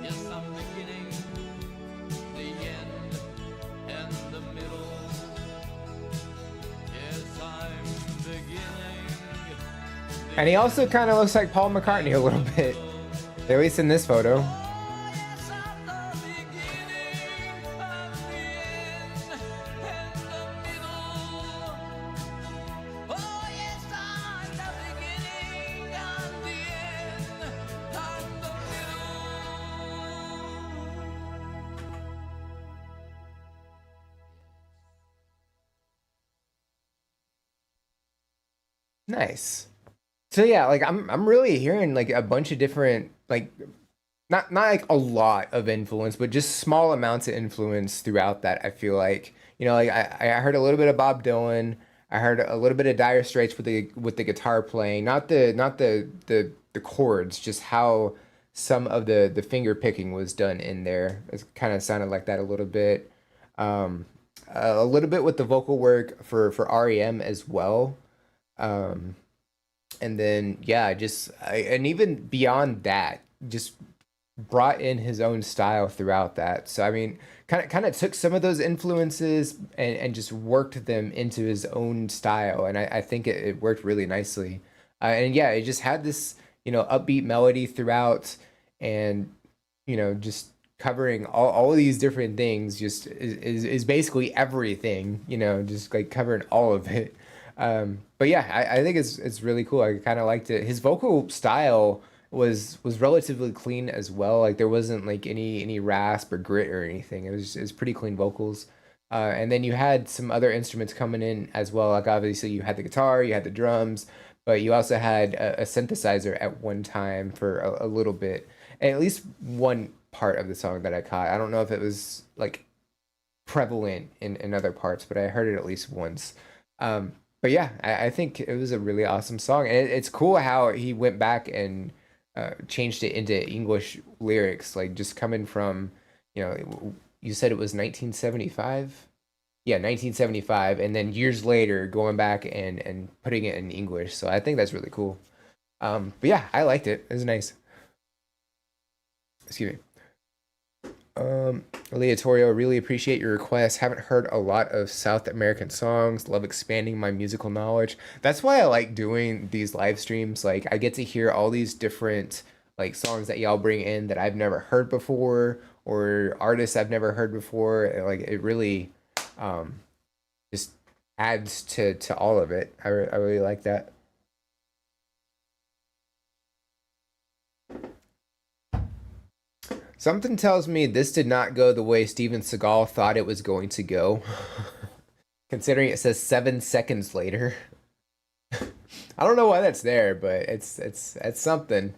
Yes, I'm beginning, the end, and the middle. Yes, I'm beginning. And he also kind of looks like Paul McCartney a little bit, at least in this photo. Yes, I'm the beginning, I'm the end, and the middle. Oh, yes, I'm the beginning, I'm the end, and the middle. Nice. So yeah, like I'm really hearing like a bunch of different like not like a lot of influence, but just small amounts of influence throughout that. I feel like like I heard a little bit of Bob Dylan. I heard a little bit of Dire Straits with the guitar playing, not the chords, just how some of the finger picking was done in there. It kind of sounded like that a little bit. A little bit with the vocal work for REM as well. And then yeah, and even beyond that, just brought in his own style throughout that. So I mean, kind of took some of those influences and just worked them into his own style, and I think it worked really nicely. And yeah, it just had this upbeat melody throughout, and just covering all of these different things. Just is basically everything. Just like covering all of it. But yeah, I think it's really cool. I kind of liked it. His vocal style was relatively clean as well. Like there wasn't like any rasp or grit or anything. It was pretty clean vocals. And then you had some other instruments coming in as well. Like obviously you had the guitar, you had the drums, but you also had a synthesizer at one time for a little bit. And at least one part of the song that I caught. I don't know if it was like prevalent in other parts, but I heard it at least once. But yeah, I think it was a really awesome song, and it's cool how he went back and changed it into English lyrics, like just coming from, you said it was 1975? Yeah, 1975, and then years later going back and putting it in English. So I think that's really cool. But yeah, I liked it. It was nice. Excuse me. Aleatorio, really appreciate your request. Haven't heard a lot of South American songs. Love expanding my musical knowledge. That's why I like doing these live streams. Like I get to hear all these different like songs that y'all bring in that I've never heard before, or artists I've never heard before. And, like it really just adds to all of it. I really like that. Something tells me this did not go the way Steven Seagal thought it was going to go. Considering it says 7 seconds later. I don't know why that's there, but it's something.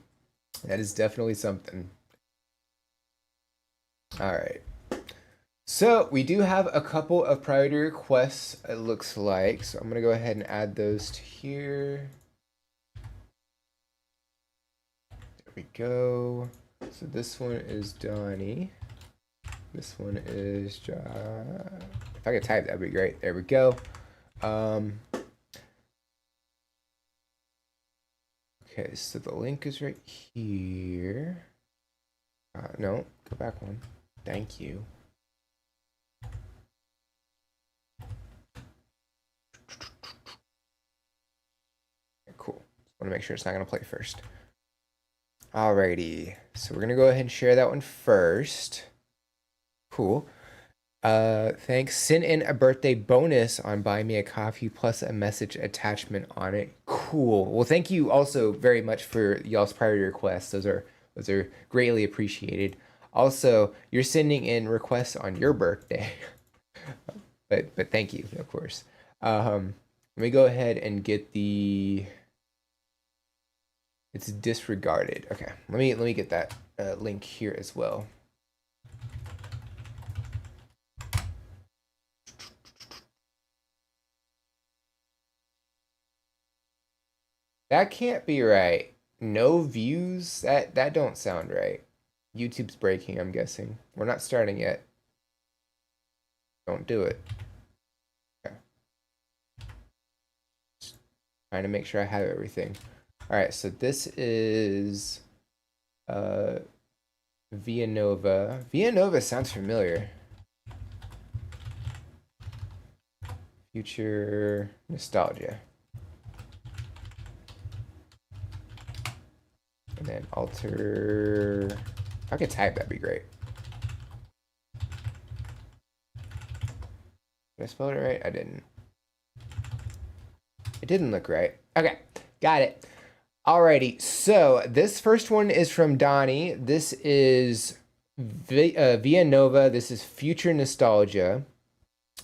That is definitely something. All right. So we do have a couple of priority requests, it looks like. So I'm gonna go ahead and add those to here. There we go. So this one is Donnie. This one is if I could type, that'd be great. There we go. Okay, so the link is right here. No, go back one. Thank you. Cool. Want to make sure it's not going to play first. Alrighty. So we're going to go ahead and share that one first. Cool. Thanks. Send in a birthday bonus on Buy Me a Coffee plus a message attachment on it. Cool. Well, thank you also very much for y'all's priority requests. Those are greatly appreciated. Also, you're sending in requests on your birthday. but thank you, of course. Let me go ahead and get it's disregarded. Okay. Let me get that link here as well. That can't be right. No views? That don't sound right. YouTube's breaking, I'm guessing. We're not starting yet. Don't do it. Okay. Just trying to make sure I have everything. Alright, so this is Villanova. Villanova sounds familiar. Future Nostalgia. And then alter. If I could type, that'd be great. Did I spell it right? I didn't. It didn't look right. Okay, got it. Alrighty, so this first one is from Donnie. This is Villanova. This is Future Nostalgia.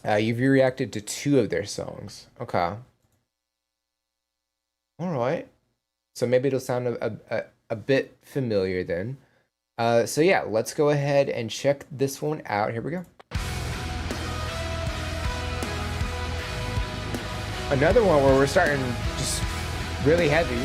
You've reacted to 2 of their songs. Okay. Alright. So maybe it'll sound a bit familiar then. So yeah, let's go ahead and check this one out. Here we go. Another one where we're starting just really heavy.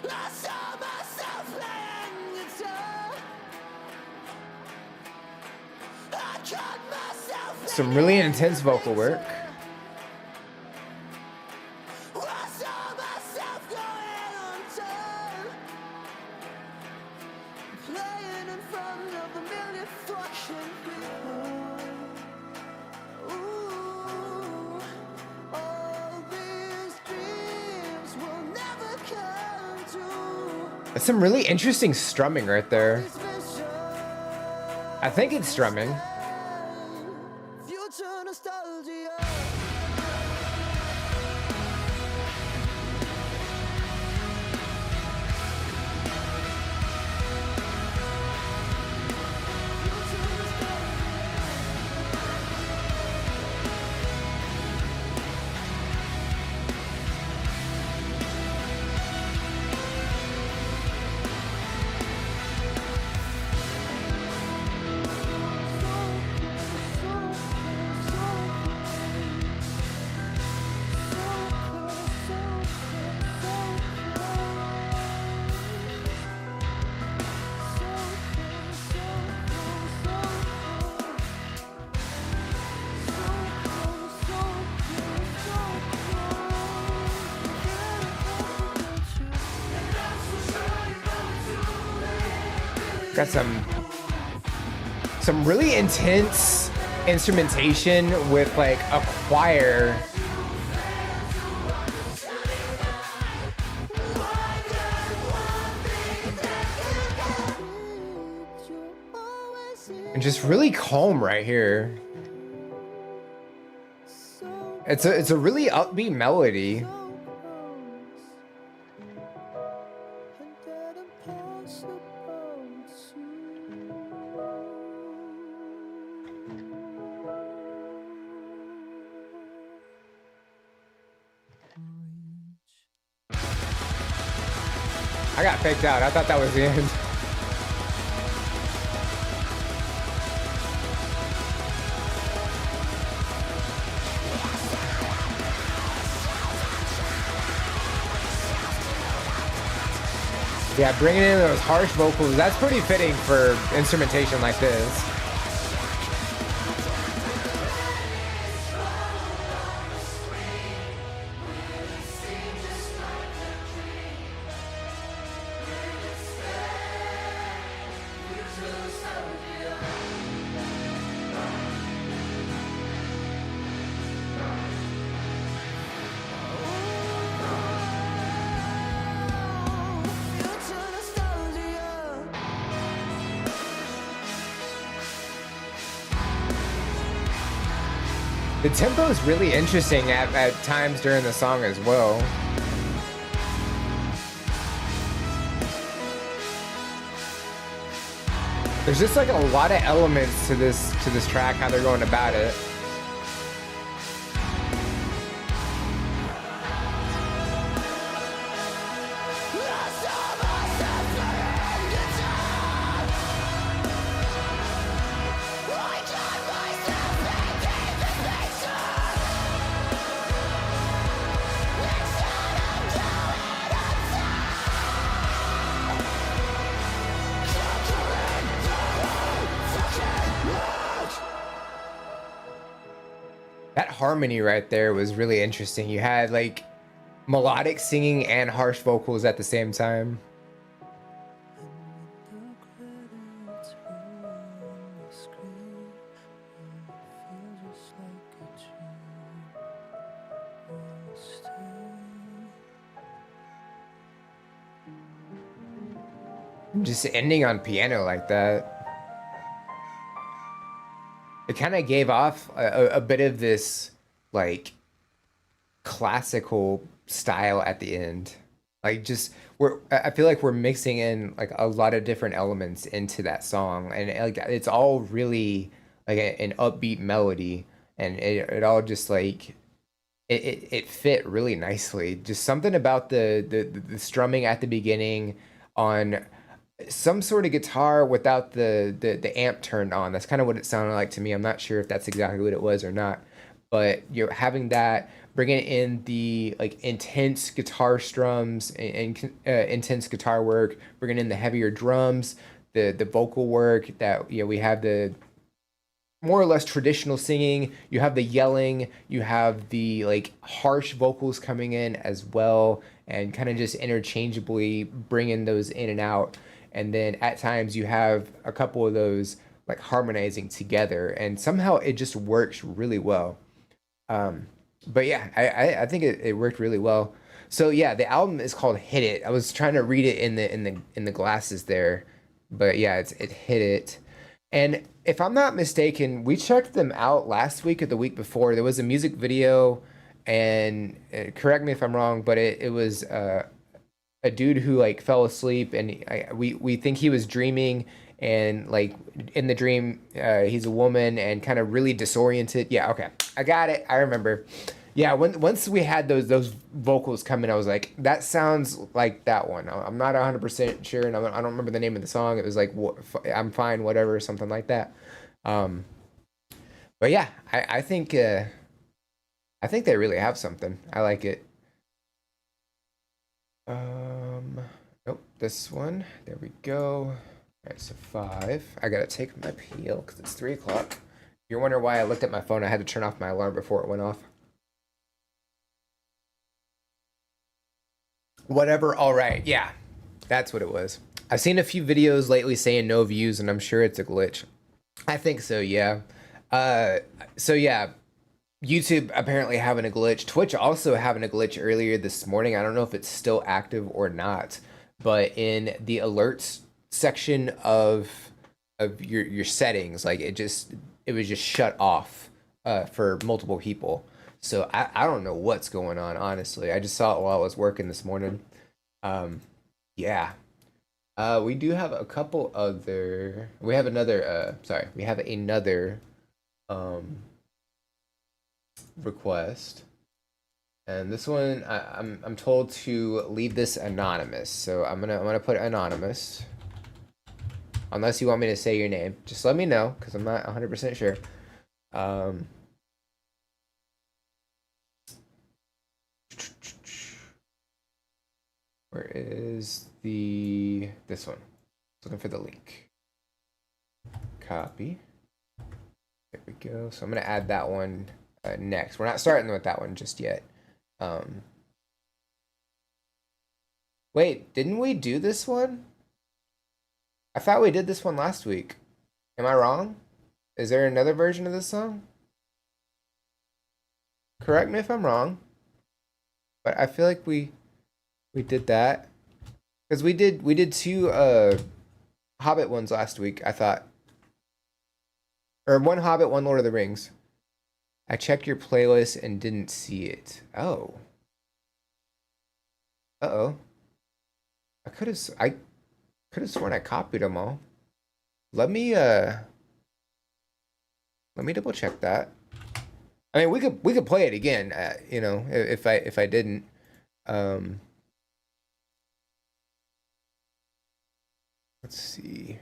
I saw myself playing guitar. I caught myself Some really intense vocal work. I saw myself going on tour, playing in front of a million fucking people. Ooh, all these dreams will never come true. That's some really interesting strumming right there. I think it's strumming. Future nostalgia. Got some really intense instrumentation with like a choir. And just really calm right here. It's a really upbeat melody. I got faked out. I thought that was the end. Yeah, bringing in those harsh vocals, that's pretty fitting for instrumentation like this. The tempo is really interesting at times during the song as well. There's just like a lot of elements to this track, how they're going about it. That harmony right there was really interesting. You had like melodic singing and harsh vocals at the same time. Just ending on piano like that. It kind of gave off a bit of this like classical style at the end. Like just I feel like we're mixing in like a lot of different elements into that song, and like it's all really like an upbeat melody, and it all just like it fit really nicely. Just something about the strumming at the beginning on some sort of guitar without the amp turned on. That's kind of what it sounded like to me. I'm not sure if that's exactly what it was or not, but you're having that, bringing in the like intense guitar strums and intense guitar work, bringing in the heavier drums, the vocal work that we have the more or less traditional singing, you have the yelling, you have the like harsh vocals coming in as well, and kind of just interchangeably bringing those in and out. And then at times you have a couple of those like harmonizing together, and somehow it just works really well. But yeah, I think it worked really well. So yeah, the album is called Hit It. I was trying to read it in the glasses there, but yeah, it Hit It. And if I'm not mistaken, we checked them out last week or the week before. There was a music video, and correct me if I'm wrong, but it was a dude who like fell asleep, and we think he was dreaming, and like in the dream he's a woman and kind of really disoriented. Yeah, okay, I got it, I remember. Yeah, once we had those vocals come in, I was like, that sounds like that one. I'm not 100% sure, and I don't remember the name of the song. It was like I'm fine, whatever, something like that. But yeah, I think they really have something. I like it. Nope, this one. There we go. All right, so 5. I gotta take my peel because it's 3 o'clock. If you're wondering why I looked at my phone, I had to turn off my alarm before it went off. Whatever, all right, yeah, that's what it was. I've seen a few videos lately saying no views, and I'm sure it's a glitch. I think so, yeah. So yeah, YouTube apparently having a glitch. Twitch also having a glitch earlier this morning. I don't know if it's still active or not, but in the alerts section of your settings, like it was just shut off for multiple people. So I don't know what's going on, honestly. I just saw it while I was working this morning. Yeah. We do have a couple other. We have another. Sorry, we have another um request, and this one I'm told to leave this anonymous. So I'm gonna put anonymous. Unless you want me to say your name, just let me know because I'm not 100% sure. Um. Where is this one? Looking for the link. Copy. There we go. So I'm gonna add that one next. We're not starting with that one just yet. Wait, didn't we do this one? I thought we did this one last week. Am I wrong? Is there another version of this song? Correct me if I'm wrong. But I feel like we did that. Because we did two Hobbit ones last week, I thought. Or one Hobbit, one Lord of the Rings. I checked your playlist and didn't see it. Oh. Uh-oh. I could have sworn I copied them all. Let me double check that. I mean, we could play it again, you know, if I didn't. Let's see.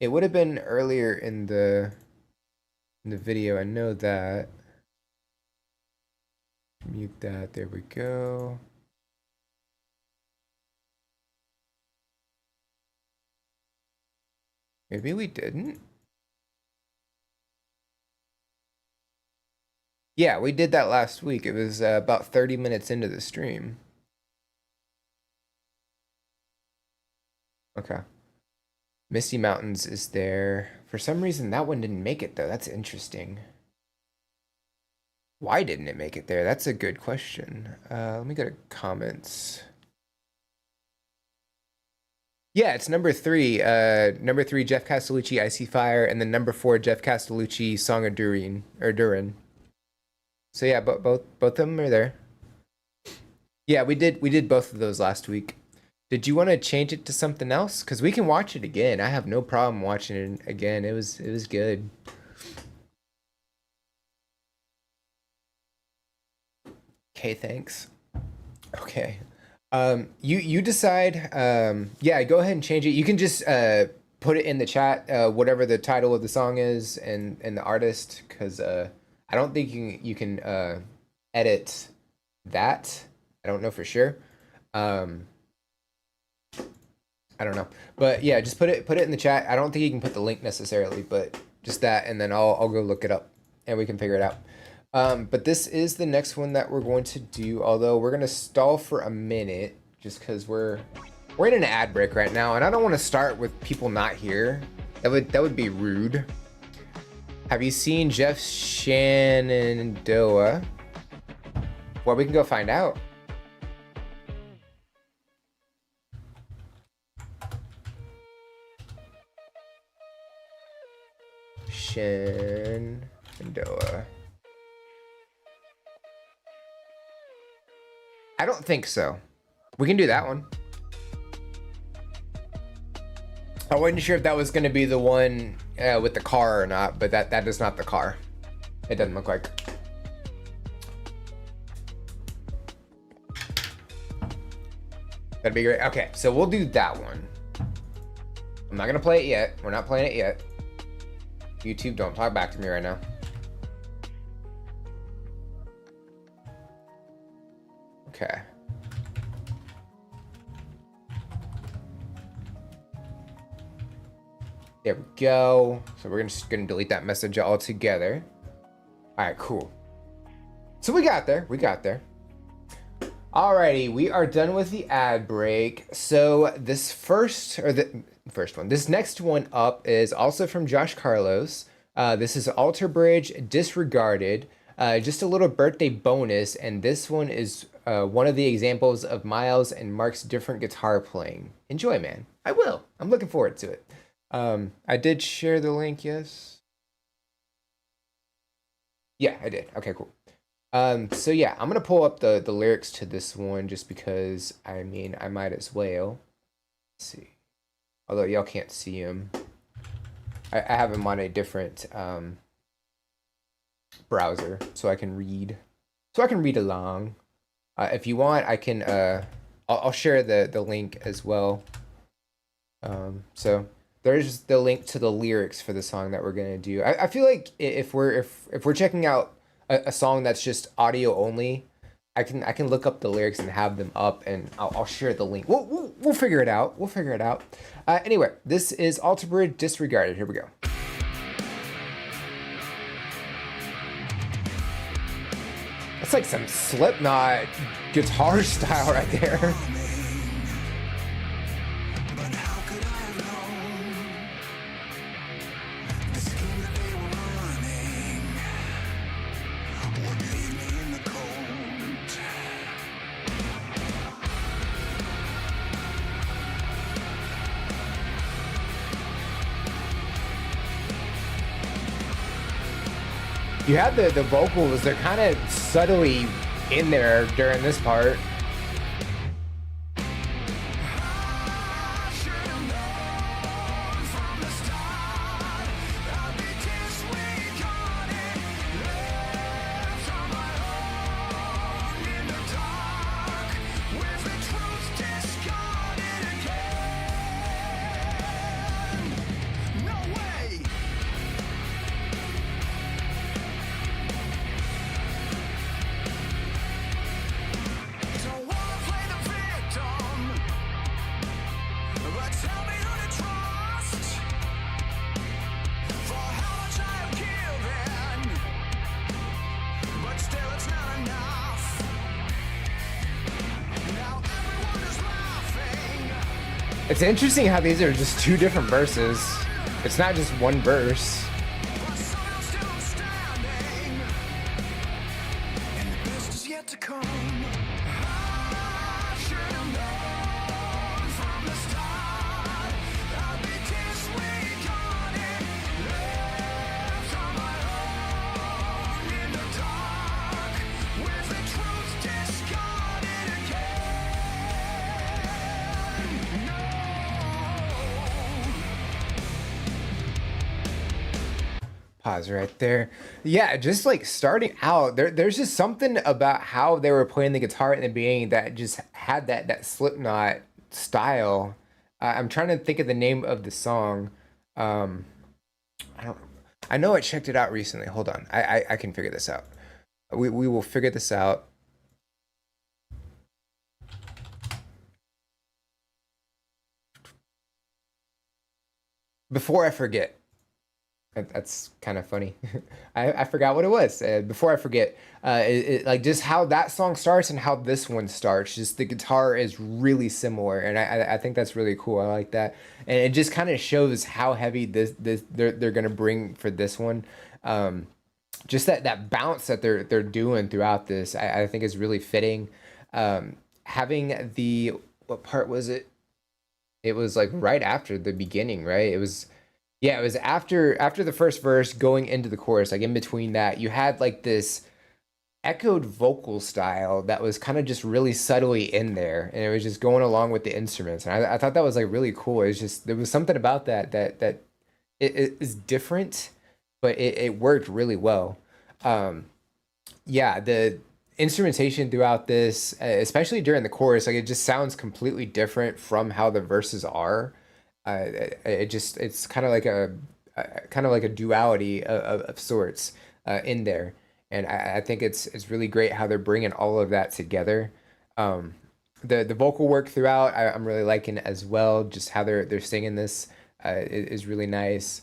It would have been earlier in the video. I know that. Mute that. There we go. Maybe we didn't. Yeah, we did that last week. It was about 30 minutes into the stream. Okay. Misty Mountains is there. For some reason, that one didn't make it, though. That's interesting. Why didn't it make it there? That's a good question. Let me go to comments. Yeah, it's number 3. Number 3, Jeff Castellucci, Icy Fire, and then number 4, Jeff Castellucci, Song of Durin, or Durin. So yeah, both of them are there. Yeah, we did both of those last week. Did you want to change it to something else? Because we can watch it again. I have no problem watching it again. It was good. Okay, thanks. Okay. You decide. Yeah, go ahead and change it. You can just put it in the chat, whatever the title of the song is and the artist, because I don't think you can edit that. I don't know for sure. I don't know, but yeah, just put it in the chat. I don't think you can put the link necessarily, but just that, and then I'll go look it up and we can figure it out. But this is the next one that we're going to do, although we're gonna stall for a minute just because we're in an ad break right now, and I don't want to start with people not here. That would be rude. Have you seen Jeff Shenandoah? Well, we can go find out. Shenandoah. I don't think so. We can do that one. I wasn't sure if that was going to be the one with the car or not, but that is not the car. It doesn't look like. That'd be great. Okay, so we'll do that one. I'm not going to play it yet. We're not playing it yet. YouTube, don't talk back to me right now. Okay. There we go. So we're just gonna delete that message altogether. All right, cool. So we got there. Alrighty, we are done with the ad break. So this first one, this next one up is also from Josh Carlos. This is Alter Bridge, Disregarded. Just a little birthday bonus, and this one is one of the examples of Miles and Mark's different guitar playing. Enjoy, man. I will. I'm looking forward to it. I did share the link, yes? Yeah, I did. Okay, cool. So yeah, I'm gonna pull up the lyrics to this one just because I mean I might as well. Let's see. Although y'all can't see them. I have them on a different browser so I can read. So I can read along. If you want, I can I'll share the link as well. So there's the link to the lyrics for the song that we're gonna do. I feel like if we're checking out a song that's just audio only, I can look up the lyrics and have them up, and I'll share the link. We'll figure it out. We'll figure it out. Anyway, this is Alter Bridge Disregarded. Here we go. That's like some Slipknot guitar style right there. But how could I have known the scheme that they were running would leave me in the cold? You have the vocals, they're kind of subtly in there during this part. I should have known from the start I'd be disregarded, left on my own in the dark, with the truth discarded again. No way. Don't wanna play the victim, but tell me who to trust. For how much I have given, but still it's not enough. Now everyone is laughing. It's interesting how these are just two different verses. It's not just one verse. But somehow still I'm standing, and the best is yet to come. I should have known from the start I'd be disregarded, left on my own in the dark, with the truth discarded again. No. Pause right there. Yeah, just like starting out, there's just something about how they were playing the guitar in the beginning that just had that Slipknot style. I'm trying to think of the name of the song. I don't. I know I checked it out recently. Hold on, I can figure this out. We will figure this out. Before I forget. That's kind of funny. I forgot what it was. Before I forget, like just how that song starts and how this one starts. Just the guitar is really similar, and I think that's really cool. I like that, and it just kind of shows how heavy this they're gonna bring for this one. Just that bounce that they're doing throughout this, I think is really fitting. Having the what part was it? It was like right after the beginning, right? It was. Yeah, it was after the first verse going into the chorus, like in between that, you had like this echoed vocal style that was kind of just really subtly in there, and it was just going along with the instruments. And I thought that was like really cool. It's just there was something about that it is different, but it worked really well. Yeah, the instrumentation throughout this, especially during the chorus, like it just sounds completely different from how the verses are. It's kind of like a duality of sorts in there, and I think it's really great how they're bringing all of that together. The vocal work throughout I'm really liking as well. Just how they're singing this is really nice.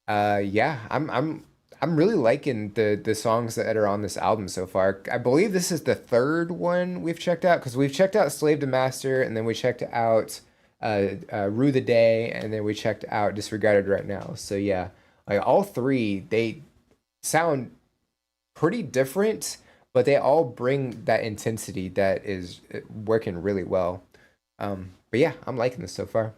Yeah, I'm really liking the songs that are on this album so far. I believe this is the third one we've checked out, because we've checked out Slave to Master, and then we checked out Rue the Day, and then we checked out Disregarded right now. So yeah, like all three, they sound pretty different, but they all bring that intensity that is working really well. But yeah, I'm liking this so far.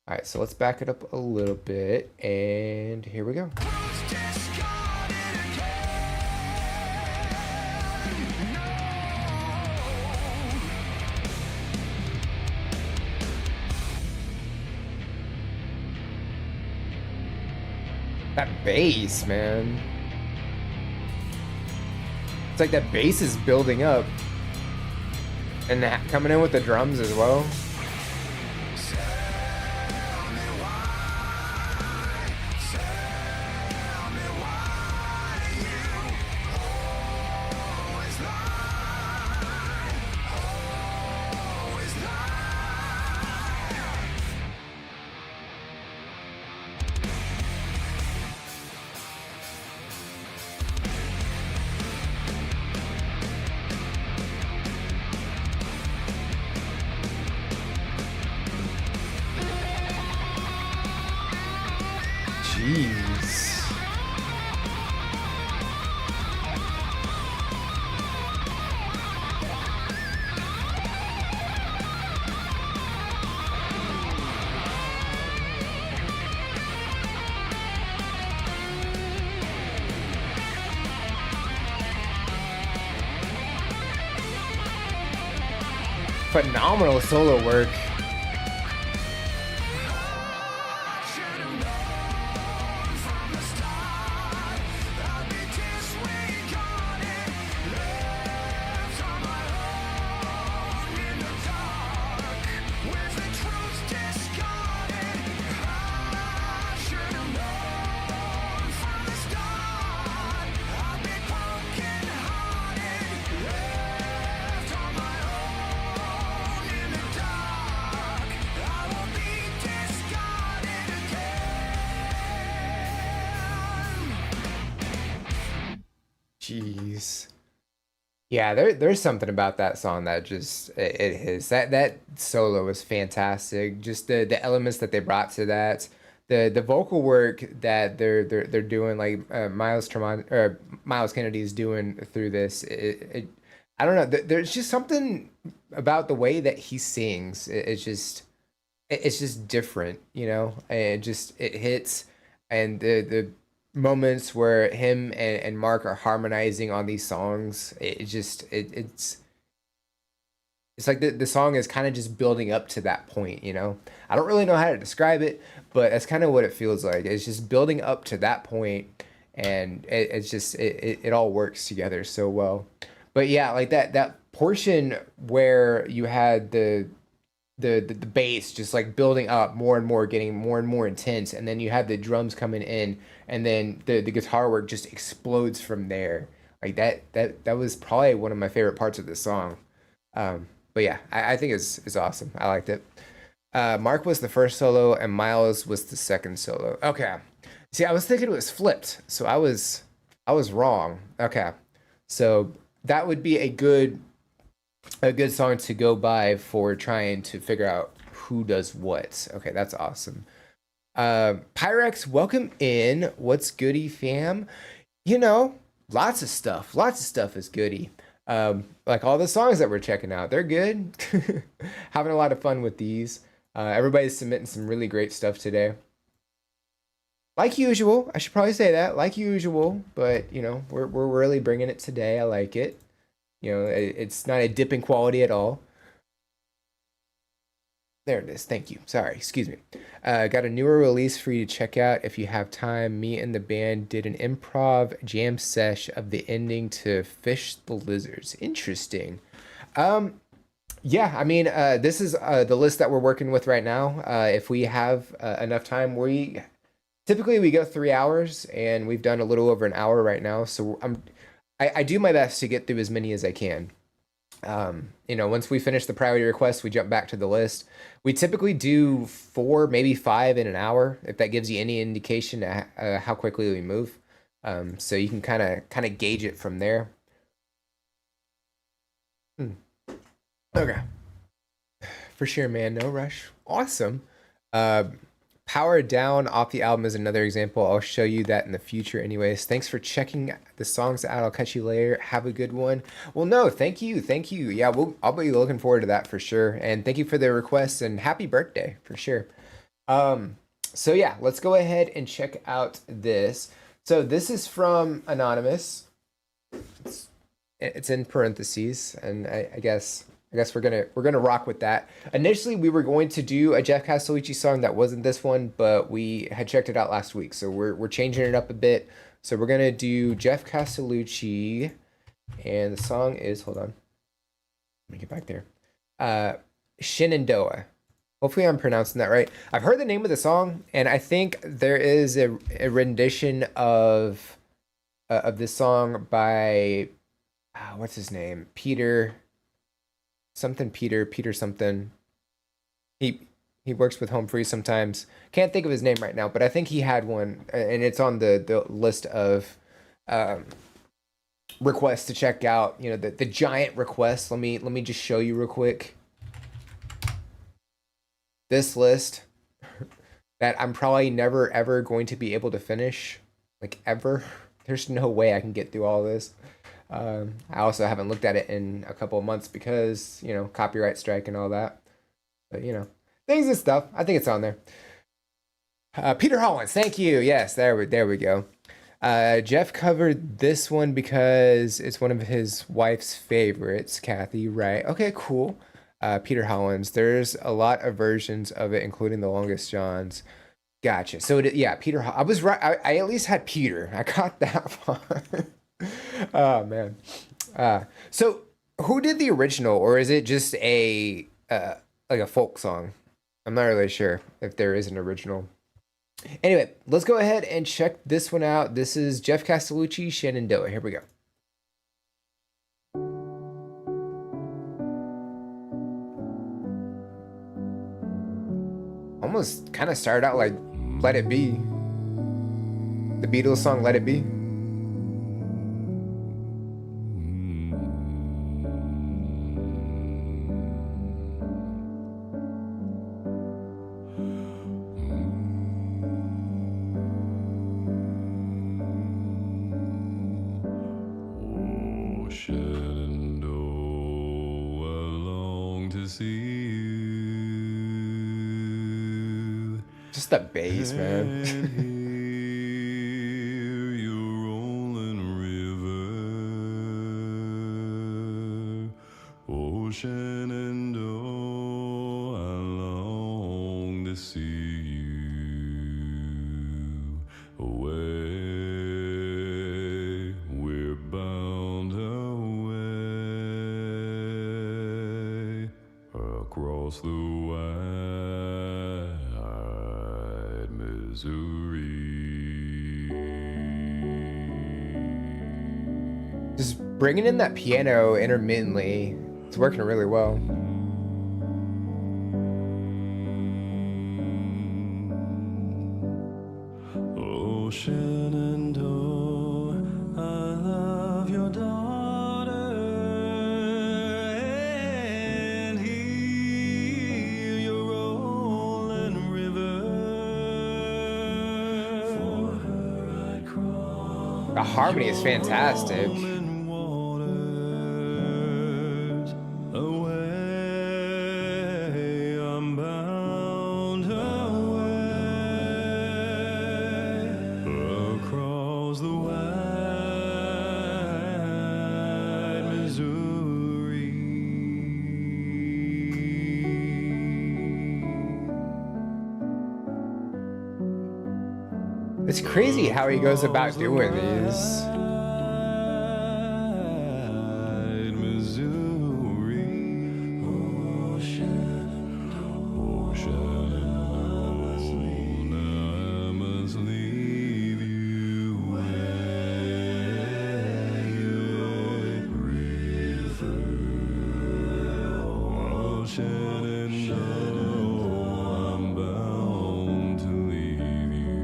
All right, so let's back it up a little bit, and here we go. Discarded again. That bass, man. It's like that bass is building up. And coming in with the drums as well. Jeez. Phenomenal solo work. Jeez. Yeah, there's something about that song that just it is that solo was fantastic. Just the elements that they brought to that, the vocal work that they're doing, like Miles Tremont or Miles Kennedy is doing through this. I don't know. There's just something about the way that he sings. It's just different, you know. And it hits, and the moments where him and Mark are harmonizing on these songs, it's like the song is kind of just building up to that point, you know. I don't really know how to describe it, but that's kind of what it feels like. It's just building up to that point, and it all works together so well. But yeah, like that portion where you had the bass just like building up more and more, getting more and more intense, and then you have the drums coming in, and then the guitar work just explodes from there. Like that was probably one of my favorite parts of this song. But yeah, I think it's awesome. I liked it. Mark was the first solo and Miles was the second solo. Okay. See, I was thinking it was flipped, so I was wrong. Okay. So that would be a good song to go by for trying to figure out who does what. Okay, that's awesome. Pyrex, welcome in. What's goody, fam? You know, lots of stuff. Lots of stuff is goody. Like all the songs that we're checking out, they're good. Having a lot of fun with these. Everybody's submitting some really great stuff today. Like usual, I should probably say that, like usual, but you know, we're really bringing it today. I like it. You know, it's not a dip in quality at all. There it is. Thank you. Sorry. Excuse me. Got a newer release for you to check out if you have time. Me and the band did an improv jam sesh of the ending to Fish the Lizards. Interesting. Yeah, I mean, this is the list that we're working with right now. If we have enough time, typically we go 3 hours, and we've done a little over an hour right now. So I do my best to get through as many as I can. You know, once we finish the priority request, we jump back to the list. We typically do 4, maybe 5 in an hour, if that gives you any indication how quickly we move. So you can kind of gauge it from there. Okay. For sure, man. No rush. Awesome. Power Down off the album is another example. I'll show you that in the future anyways. Thanks for checking the songs out. I'll catch you later. Have a good one. Well, no, thank you. Thank you. Yeah, I'll be looking forward to that for sure. And thank you for the request and happy birthday for sure. So yeah, let's go ahead and check out this. So this is from Anonymous. It's in parentheses, and I guess I guess we're gonna rock with that. Initially, we were going to do a Jeff Castellucci song that wasn't this one, but we had checked it out last week, so we're changing it up a bit. So we're gonna do Jeff Castellucci, and the song is, hold on, let me get back there. Shenandoah. Hopefully I'm pronouncing that right. I've heard the name of the song, and I think there is a rendition of this song by what's his name? Peter something. He works with Home Free sometimes. Can't think of his name right now, but I think he had one, and it's on the list of requests to check out. You know, the giant requests. Let me just show you real quick. This list that I'm probably never ever going to be able to finish, like ever. There's no way I can get through all this. I also haven't looked at it in a couple of months because, you know, copyright strike and all that. But, you know, things and stuff. I think it's on there. Peter Hollins, thank you. Yes, there we go. Jeff covered this one because it's one of his wife's favorites, Kathy, right? Okay, cool. Peter Hollins. There's a lot of versions of it, including the Longest Johns. Gotcha. So, yeah, Peter. I was right. I at least had Peter. I got that far. Oh, man. So, who did the original, or is it just a like a folk song? I'm not really sure if there is an original. Anyway, let's go ahead and check this one out. This is Jeff Castellucci, Shenandoah. Here we go. Almost kind of started out like Let It Be. The Beatles song Let It Be. Oh, Shenandoah, I long to see you. Just the bass, man. And hear your rolling river. Oh, Shenandoah, I long to see you. Away, we're bound away across the wide Missouri. Just bringing in that piano intermittently. It's working really well. Oh, Shenandoah, I love your daughter, and hear your rolling river. For her I'd cross The harmony is fantastic. rolling waters. Away, I'm bound away across the wide Missouri. It's crazy how he goes about doing these. Wide Missouri. Oh, Shenandoah, now I must leave you where your river. Oh, Shenandoah, I'm bound to leave you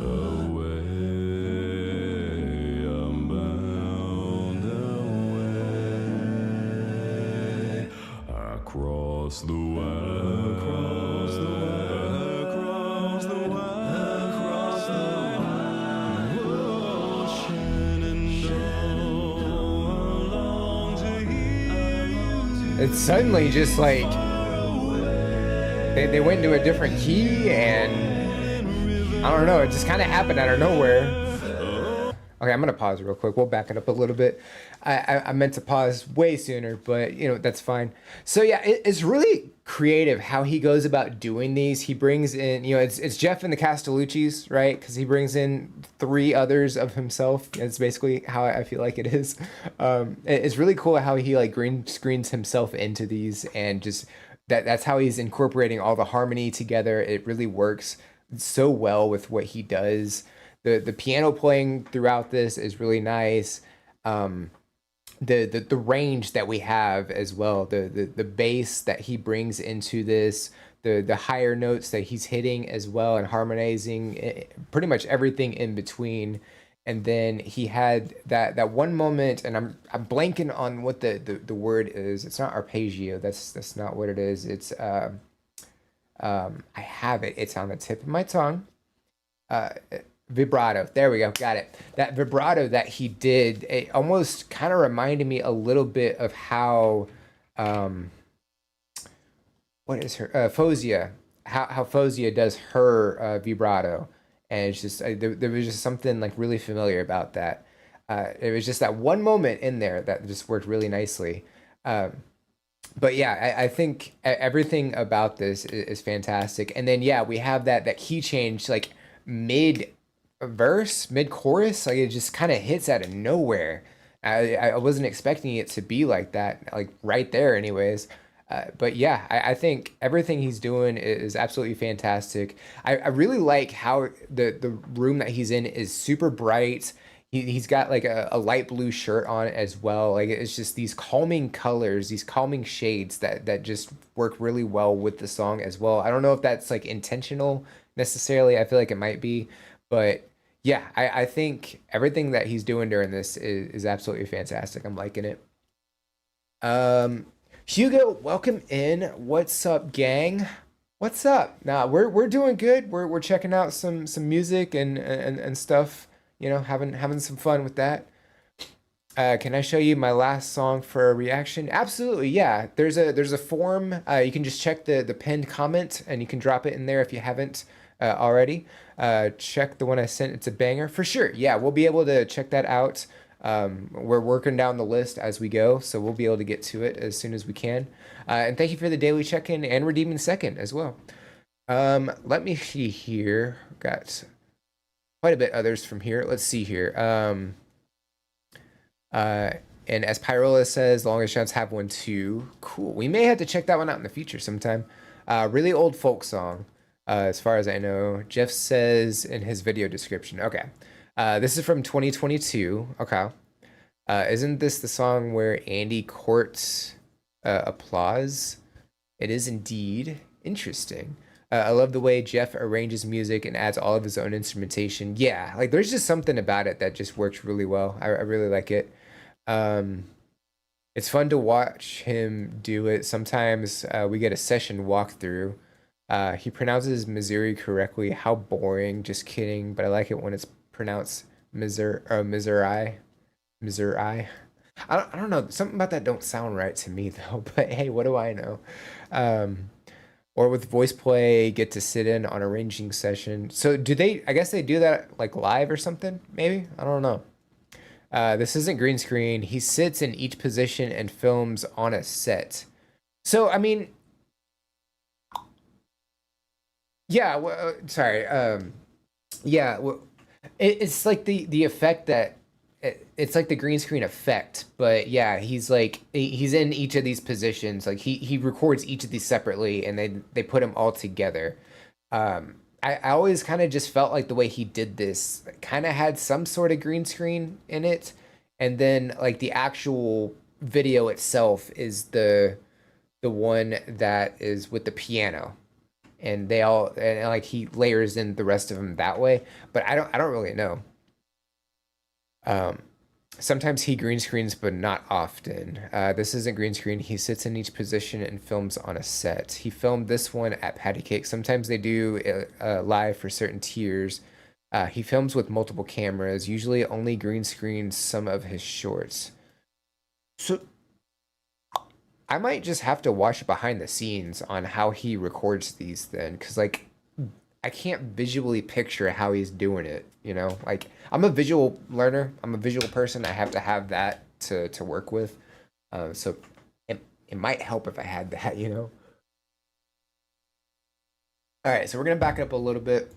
away. I'm bound away across the wide, across the wide, across the wide, across the wide. Oh, Shenandoah, I long to hear you. It's suddenly just like they went into a different key, and I don't know, it just kind of happened out of nowhere. Okay, I'm gonna pause real quick. We'll back it up a little bit. I meant to pause way sooner, but that's fine. So yeah, it's really creative how he goes about doing these. He brings in, it's Jeff and the Castellucci's, right? Because he brings in three others of himself. It's basically how I feel like it is. It's really cool how he like green screens himself into these, and just that's how he's incorporating all the harmony together. It really works so well with what he does. The piano playing throughout this is really nice. The range that we have as well, the bass that he brings into this, the higher notes that he's hitting as well, and harmonizing pretty much everything in between. And then he had that one moment, and I'm blanking on what the word is. It's not arpeggio. That's not what it is. It's I have it. It's on the tip of my tongue. Vibrato. There we go. Got it. That vibrato that he did, it almost kind of reminded me a little bit of how, what is her, Fozia, how Fozia does her vibrato. And it's just, there was just something like really familiar about that. It was just that one moment in there that just worked really nicely. But yeah, I think everything about this is fantastic. And then, yeah, we have that key change, like mid verse, mid chorus, like it just kind of hits out of nowhere. I wasn't expecting it to be like that, like right there anyways. But yeah, I think everything he's doing is absolutely fantastic. I really like how the room that he's in is super bright. He's got like a light blue shirt on as well. Like it's just these calming colors, these calming shades that just work really well with the song as well. I don't know if that's like intentional necessarily. I feel like it might be, but yeah, I think everything that he's doing during this is absolutely fantastic. I'm liking it. Hugo, welcome in. What's up, gang? What's up? Nah, we're doing good. We're checking out some music and stuff. Having some fun with that. Can I show you my last song for a reaction? Absolutely, yeah. There's a form. You can just check the pinned comment, and you can drop it in there if you haven't already. Check the one I sent. It's a banger for sure. Yeah, we'll be able to check that out. We're working down the list as we go, so we'll be able to get to it as soon as we can. And thank you for the daily check-in and redeeming second as well. Let me see here. Got quite a bit others from here. Let's see here. And as Pyrola says, Longest Shots have one too. Cool. We may have to check that one out in the future sometime. Really old folk song, as far as I know. Jeff says in his video description. Okay. This is from 2022. Okay. Isn't this the song where Andy courts applause? It is indeed. Interesting. I love the way Jeff arranges music and adds all of his own instrumentation. Yeah, like there's just something about it that just works really well. I really like it. It's fun to watch him do it. Sometimes we get a session walkthrough. He pronounces Missouri correctly. How boring. Just kidding. But I like it when it's pronounced Missouri. Missouri. I don't know. Something about that don't sound right to me though. But hey, what do I know? Or with voice play, get to sit in on arranging session. So do they? I guess they do that like live or something. Maybe I don't know. This isn't green screen. He sits in each position and films on a set. So I mean, yeah. Well, sorry. Yeah. Well, it's like the effect that it's like the green screen effect, but yeah, he's in each of these positions. Like he records each of these separately, and they put them all together. I always kind of just felt like the way he did this kind of had some sort of green screen in it, and then like the actual video itself is the one that is with the piano, and like he layers in the rest of them that way. But I don't really know. Sometimes he green screens, but not often. This isn't green screen. He sits in each position and films on a set. He filmed this one at Patty Cake. Sometimes they do live for certain tiers. He films with multiple cameras, usually only green screens some of his shorts. So I might just have to watch behind the scenes on how he records these then, because like I can't visually picture how he's doing it, you know? Like I'm a visual learner. I'm a visual person. I have to have that to work with. So it might help if I had that, you know? All right, so we're gonna back it up a little bit.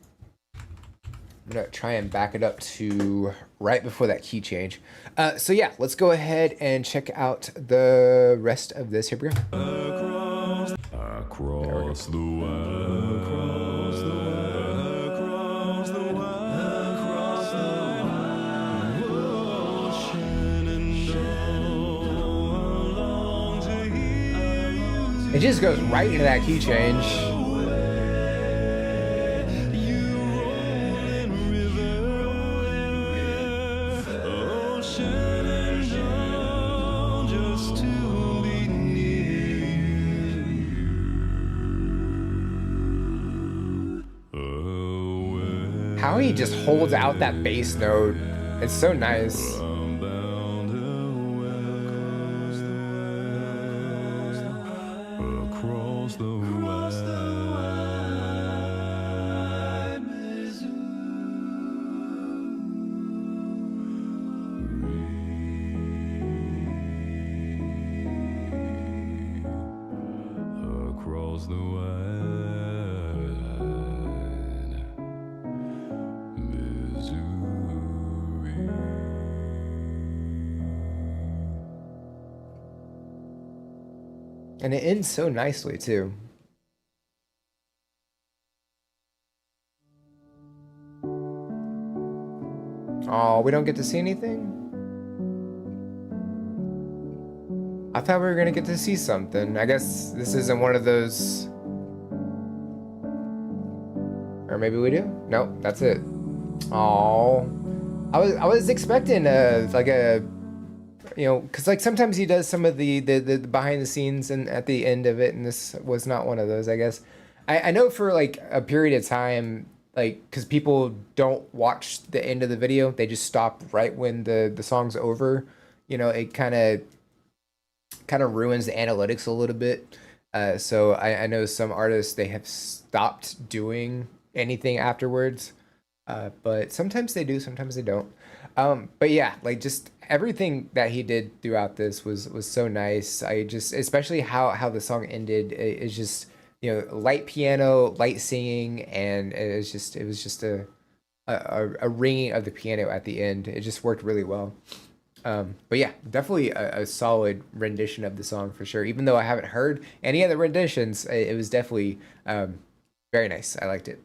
I'm gonna try and back it up to right before that key change. So yeah, let's go ahead and check out the rest of this. Here we go. Across the wide, across the wide, across the wide, across the wide ocean, and all along to hear you. It just goes right into that key change. How he just holds out that bass note. It's so nice. Across the wide across the wide Missouri. And it ends so nicely too. Oh, we don't get to see anything? I thought we were gonna get to see something. I guess this isn't one of those. Or maybe we do? Nope, that's it. Oh, I was expecting like a, you know, because like sometimes he does some of the behind the scenes and at the end of it, and this was not one of those, I guess. I know for like a period of time, like because people don't watch the end of the video, they just stop right when the song's over. You know, it kind of ruins the analytics a little bit. So I know some artists, they have stopped doing anything afterwards. But sometimes they do, sometimes they don't. But yeah, like just everything that he did throughout this was so nice. I just, especially how the song ended, is just, you know, light piano, light singing, and it was just a ringing of the piano at the end. It just worked really well. But yeah, definitely a solid rendition of the song for sure. Even though I haven't heard any other renditions, it was definitely very nice. I liked it.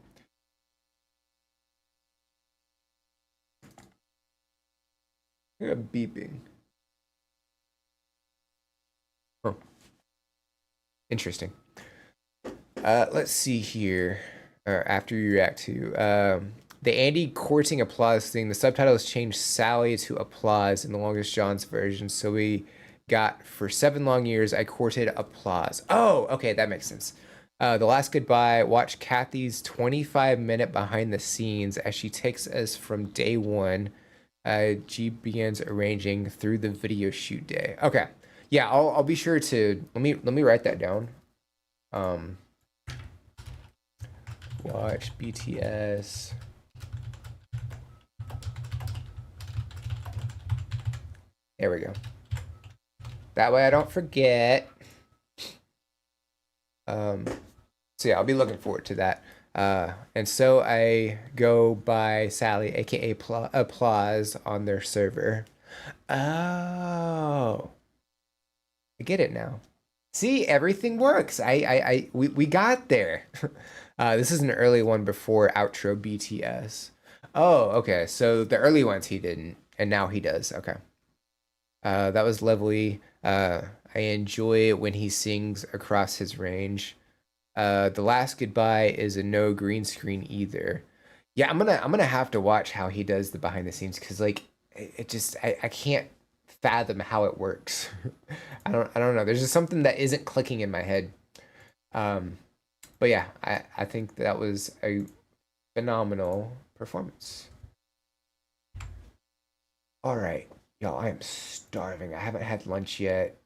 Look at beeping. Oh, interesting. Let's see here. After you react to the Andy courting applause thing, the subtitles changed Sally to applause in the Longest John's version. So we got for 7 long years I courted applause. Oh, okay, that makes sense. The Last Goodbye, watch Kathy's 25-minute behind the scenes as she takes us from day one. G begins arranging through the video shoot day. Okay, yeah, I'll be sure to let me write that down. Watch BTS. There we go. That way I don't forget. So yeah, I'll be looking forward to that. And so I go by Sally, aka Applause, on their server. Oh, I get it now. See, everything works. We got there. This is an early one before outro BTS. Oh, okay. So the early ones he didn't, and now he does. Okay. That was lovely. I enjoy when he sings across his range. The Last Goodbye is a no green screen either. Yeah, I'm gonna have to watch how he does the behind the scenes, because like it just I can't fathom how it works. I don't know. There's just something that isn't clicking in my head. But yeah, I think that was a phenomenal performance. All right, y'all, I am starving. I haven't had lunch yet.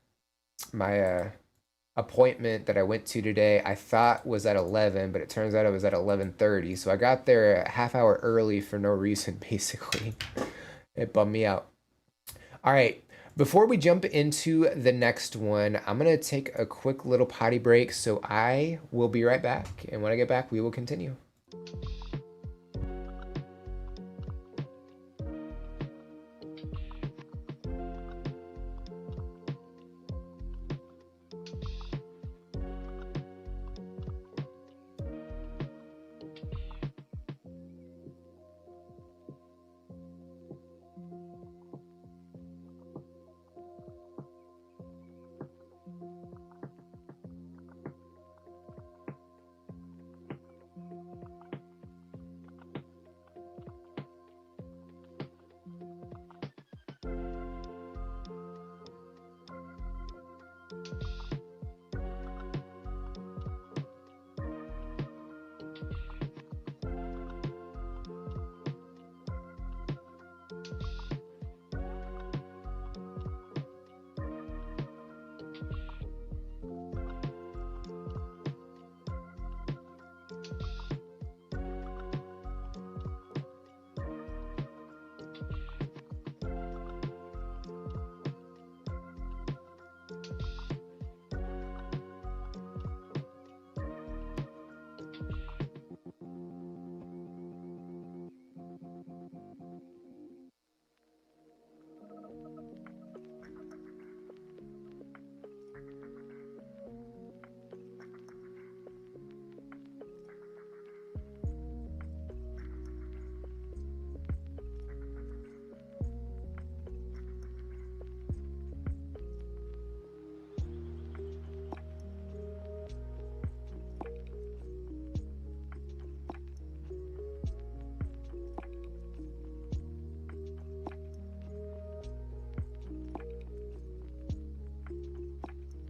My appointment that I went to today I thought was at 11, but it turns out it was at 11:30. So I got there a half hour early for no reason, basically. It bummed me out. All right, before we jump into the next one, I'm going to take a quick little potty break, so I will be right back. And when I get back, we will continue.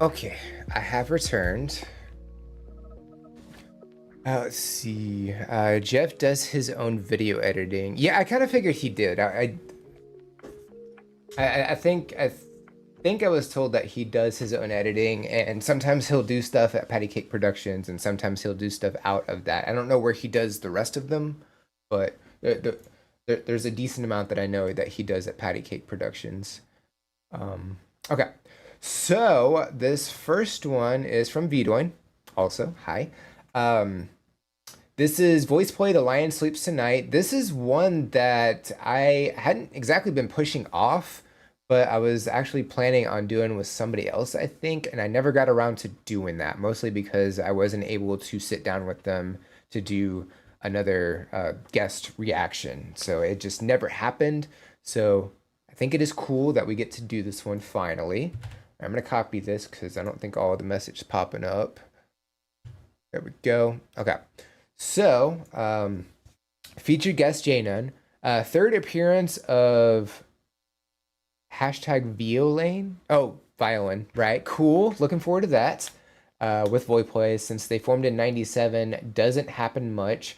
Okay, I have returned. Let's see. Jeff does his own video editing. Yeah, I kind of figured he did. I think I was told that he does his own editing, and sometimes he'll do stuff at Patty Cake Productions, and sometimes he'll do stuff out of that. I don't know where he does the rest of them, but there's a decent amount that I know that he does at Patty Cake Productions. Okay. So this first one is from Vdoin. Also, hi. This is Voice Play, The Lion Sleeps Tonight. This is one that I hadn't exactly been pushing off, but I was actually planning on doing with somebody else, I think, and I never got around to doing that, mostly because I wasn't able to sit down with them to do another guest reaction. So it just never happened. So I think it is cool that we get to do this one finally. I'm going to copy this because I don't think all the message is popping up. There we go. Okay. So, featured guest Jnun. Third appearance of hashtag Violane. Oh, violin, right? Cool. Looking forward to that. With Voiplay, since they formed in 97, doesn't happen much.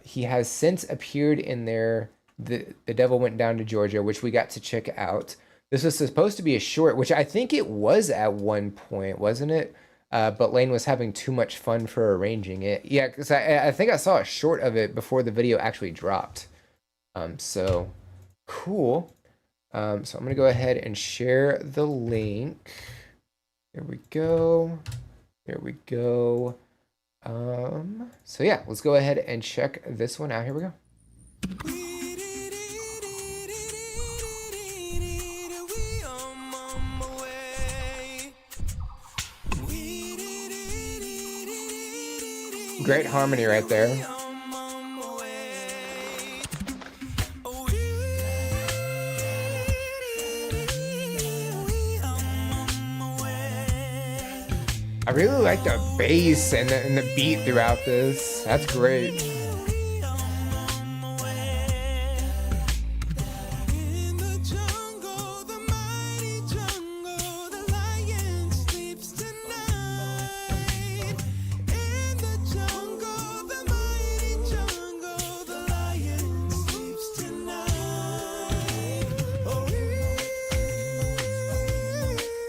He has since appeared in their The Devil Went Down to Georgia, which we got to check out. This was supposed to be a short, which I think it was at one point, wasn't it? But Lane was having too much fun for arranging it. Yeah, because I think I saw a short of it before the video actually dropped. So, cool. So I'm going to go ahead and share the link. There we go. There we go. So yeah, let's go ahead and check this one out. Here we go. Great harmony right there. I really like the bass and the beat throughout this. That's great.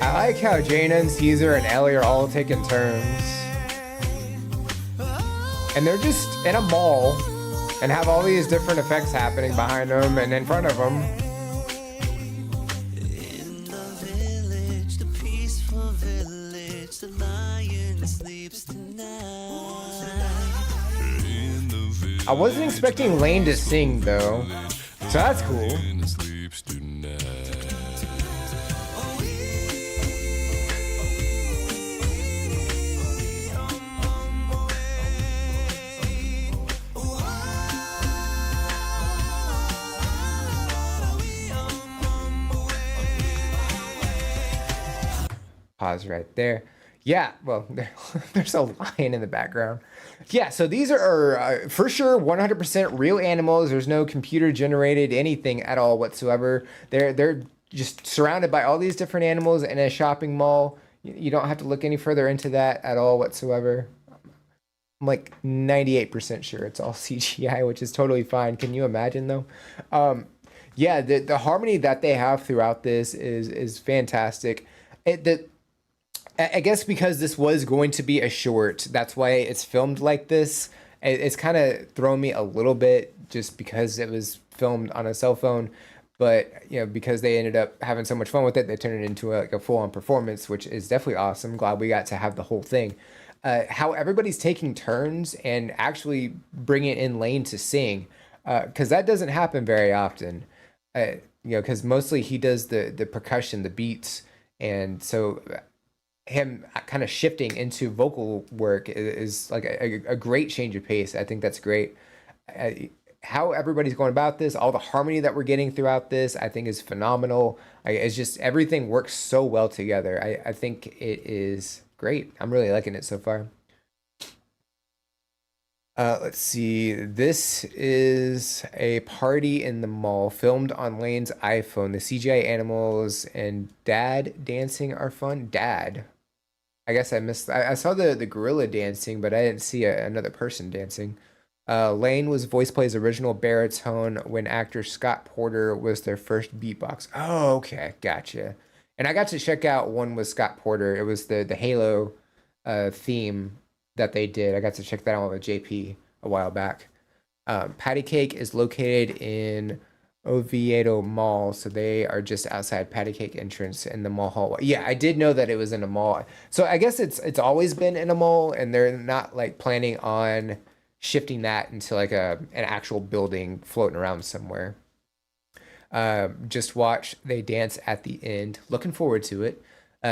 I like how Jaina and Caesar and Ellie are all taking turns. And they're just in a mall and have all these different effects happening behind them and in front of them. In the village, the peaceful village, the lion sleeps tonight. In the village, I wasn't expecting Lane to sing though, so that's cool. lion sleeps tonight. Pause right there. Yeah, well, there's a lion in the background. Yeah, so these are for sure 100% real animals. There's no computer generated anything at all whatsoever. They're just surrounded by all these different animals in a shopping mall. You don't have to look any further into that at all whatsoever. I'm like 98% sure it's all CGI, which is totally fine. Can you imagine though? Yeah, the harmony that they have throughout this is fantastic. I guess because this was going to be a short, that's why it's filmed like this. It's kind of thrown me a little bit just because it was filmed on a cell phone. But, you know, because they ended up having so much fun with it, they turned it into a full-on performance, which is definitely awesome. Glad we got to have the whole thing. How everybody's taking turns and actually bringing in Lane to sing, because that doesn't happen very often. You know, because mostly he does the percussion, the beats, and so him kind of shifting into vocal work is like a great change of pace. I think that's great. How everybody's going about this, all the harmony that we're getting throughout this, I think is phenomenal. It's just everything works so well together. I think it is great. I'm really liking it so far. Let's see. This is a party in the mall filmed on Lane's iPhone. The CGI animals and dad dancing are fun. Dad. I guess I missed. I saw the gorilla dancing, but I didn't see another person dancing. Lane was voice play's original baritone when actor Scott Porter was their first beatbox. Oh, okay, gotcha. And I got to check out one with Scott Porter. It was the Halo theme that they did. I got to check that out with JP a while back. Patty Cake is located in Oviedo Mall, so they are just outside Patty Cake entrance in the mall hallway. Yeah, I did know that it was in a mall. So I guess it's always been in a mall, and they're not like planning on shifting that into like an actual building floating around somewhere. Just watch they dance at the end. Looking forward to it.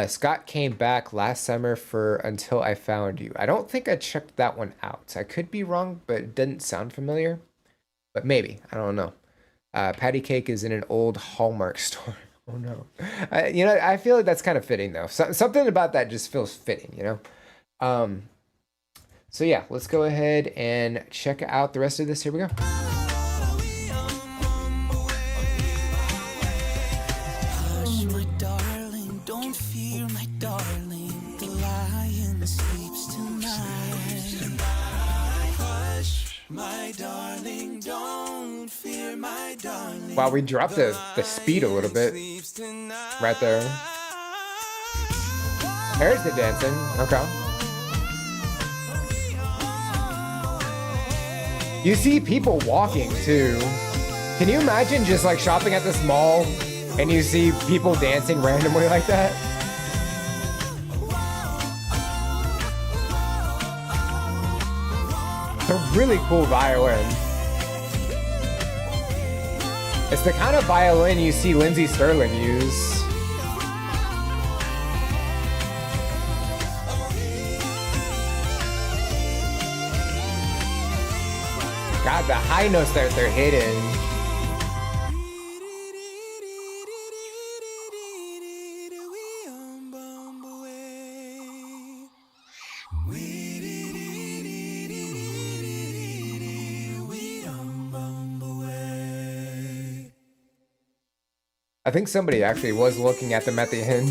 Scott came back last summer for Until I Found You. I don't think I checked that one out. I could be wrong, but it didn't sound familiar. But maybe. I don't know. Patty Cake is in an old Hallmark store. Oh, no. You know, I feel like that's kind of fitting, though. Something about that just feels fitting, you know? So, yeah, let's go ahead and check out the rest of this. Here we go. Hush, my darling, don't fear, my darling. The lion sleeps tonight. Hush, my darling, don't fear, my darling. Wow, we dropped the speed a little bit right there. There's the dancing. Okay. You see people walking too. Can you imagine just like shopping at this mall and you see people dancing randomly like that? It's a really cool violin. It's the kind of violin you see Lindsey Sterling use. God, the high notes that they're hitting. I think somebody actually was looking at them at the end.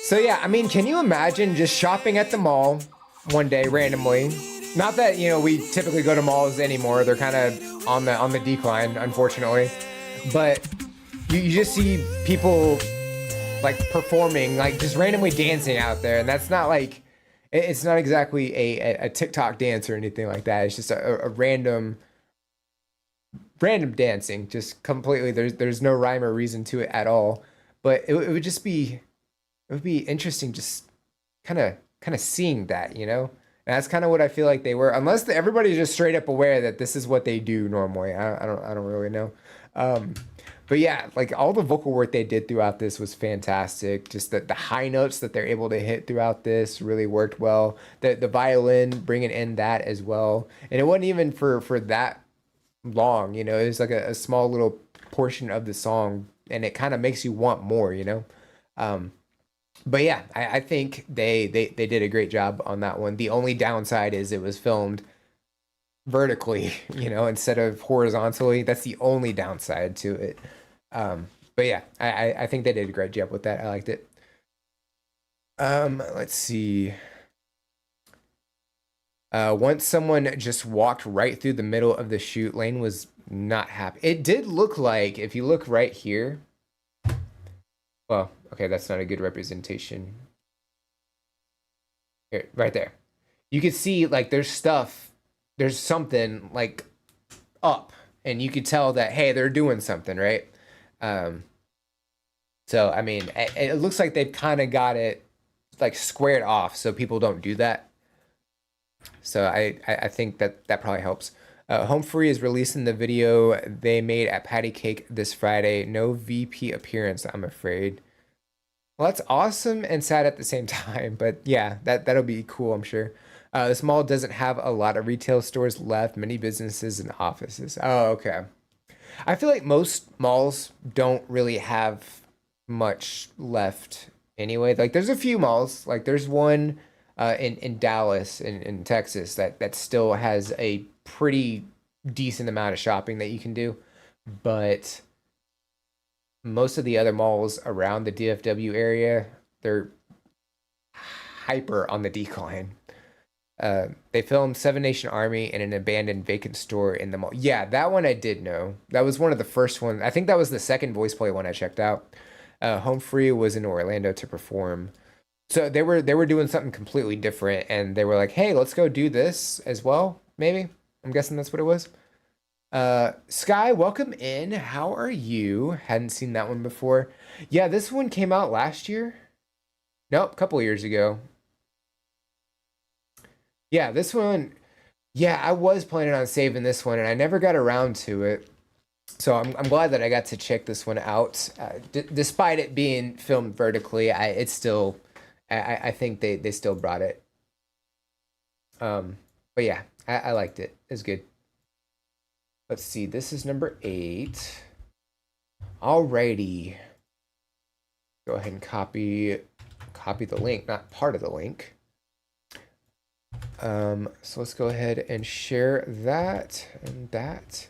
So yeah, I mean, can you imagine just shopping at the mall one day randomly? Not that, you know, we typically go to malls anymore. They're kind of on the decline, unfortunately. But you just see people like performing, like just randomly dancing out there, and that's not like it's not exactly a TikTok dance or anything like that. It's just a random dancing, just completely. There's no rhyme or reason to it at all. But it would just be it would be interesting, just kind of seeing that, you know. And that's kind of what I feel like they were, unless everybody's just straight up aware that this is what they do normally. I don't really know. But yeah, like all the vocal work they did throughout this was fantastic. Just the high notes that they're able to hit throughout this really worked well. The violin bringing in that as well, and it wasn't even for that long. You know, it was like a small little portion of the song, and it kind of makes you want more. You know. But yeah, I think they did a great job on that one. The only downside is it was filmed vertically, you know, instead of horizontally. That's the only downside to it. But yeah, I think they did a great job with that. I liked it. Let's see. Once someone just walked right through the middle of the shoot, Lane was not happy. It did look like, if you look right here, well, okay, that's not a good representation. Here, right there. You can see like there's something like up, and you could tell that, hey, they're doing something, right? So I mean, it looks like they've kind of got it like squared off so people don't do that. So I think that probably helps. Home Free is releasing the video they made at Patty Cake this Friday. No VP appearance, I'm afraid. Well, that's awesome and sad at the same time, but yeah, that'll be cool, I'm sure. This mall doesn't have a lot of retail stores left, many businesses and offices. Oh, okay. I feel like most malls don't really have much left anyway. Like there's a few malls, like there's one in Dallas in Texas that still has a pretty decent amount of shopping that you can do, but most of the other malls around the DFW area, they're hyper on the decline. They filmed Seven Nation Army in an abandoned vacant store in the mall. Yeah, that one I did know. That was one of the first ones. I think that was the second voice play one I checked out. Home Free was in Orlando to perform. So they were doing something completely different, and they were like, hey, let's go do this as well, maybe. I'm guessing that's what it was. Sky, welcome in. How are you? Hadn't seen that one before. Yeah, this one came out last year. Nope, a couple years ago. Yeah, this one. Yeah, I was planning on saving this one, and I never got around to it. So I'm glad that I got to check this one out. Despite it being filmed vertically, I think they still brought it. But yeah, I liked it. It's good. Let's see. This is number 8. Alrighty. Go ahead and copy the link, not part of the link. So let's go ahead and share that and that.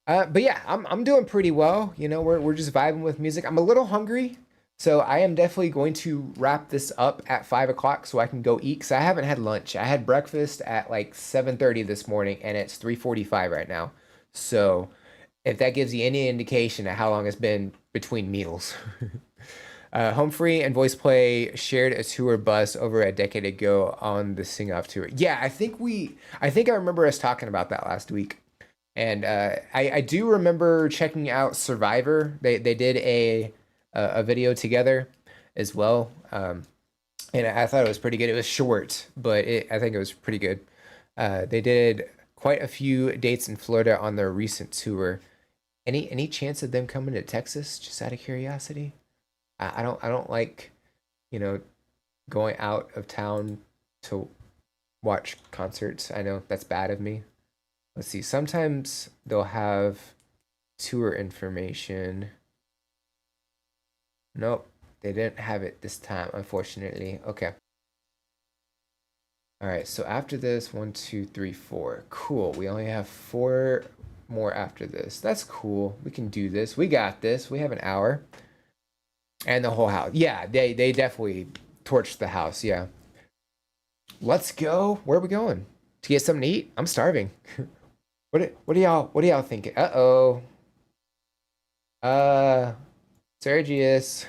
But yeah, I'm doing pretty well. You know, we're just vibing with music. I'm a little hungry, so I am definitely going to wrap this up at 5 o'clock so I can go eat. Cause I haven't had lunch. I had breakfast at like 7:30 this morning, and it's 3:45 right now. So if that gives you any indication of how long it's been between meals. Home Free and Voice Play shared a tour bus over a decade ago on the Sing Off tour. Yeah, I think I remember us talking about that last week. And I do remember checking out Survivor. They did a video together as well. And I thought it was pretty good. It was short, but I think it was pretty good. They did quite a few dates in Florida on their recent tour. Any chance of them coming to Texas? Just out of curiosity. I don't like, you know, going out of town to watch concerts. I know that's bad of me. Let's see. Sometimes they'll have tour information. Nope, they didn't have it this time, unfortunately. Okay. All right, so after this, 1, 2, 3, 4. Cool. We only have 4 more after this. That's cool. We can do this. We got this. We have an hour. And the whole house. Yeah, they definitely torched the house. Yeah. Let's go. Where are we going? To get something to eat? I'm starving. What do y'all thinking? Uh-oh. Sergius.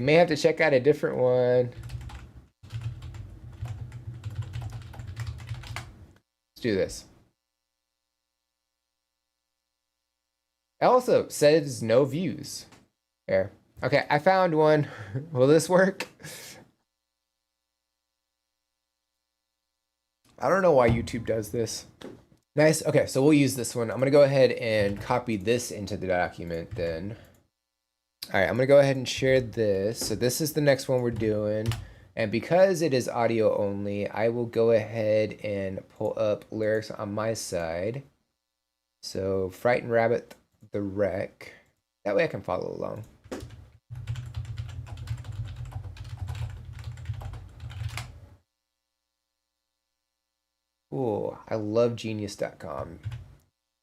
We may have to check out a different one. Let's do this. It also says no views. There. Okay, I found one. Will this work? I don't know why YouTube does this. Nice. Okay, so we'll use this one. I'm gonna go ahead and copy this into the document then. All right, I'm gonna go ahead and share this. So this is the next one we're doing. And because it is audio only, I will go ahead and pull up lyrics on my side. So Frightened Rabbit, The Wreck. That way I can follow along. Cool. I love genius.com.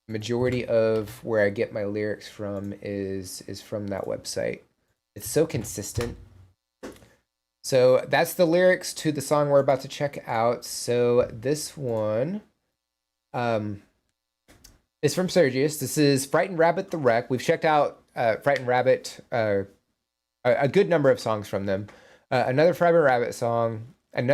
Majority of where I get my lyrics from is from that website. It's so consistent. So that's the lyrics to the song we're about to check out. So this one is from Sergius. This is Frightened Rabbit, The Wreck. We've checked out Frightened Rabbit, a good number of songs from them. Another Frightened Rabbit song. Let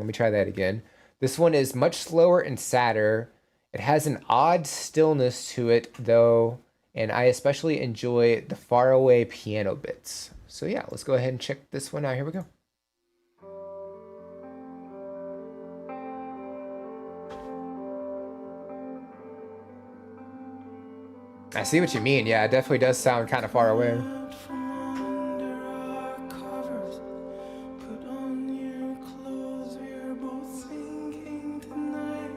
me try that again. This one is much slower and sadder. It has an odd stillness to it, though, and I especially enjoy the faraway piano bits. So yeah, let's go ahead and check this one out. Here we go. I see what you mean. Yeah, it definitely does sound kind of far away. From under our covers, put on your clothes. We're both sinking tonight.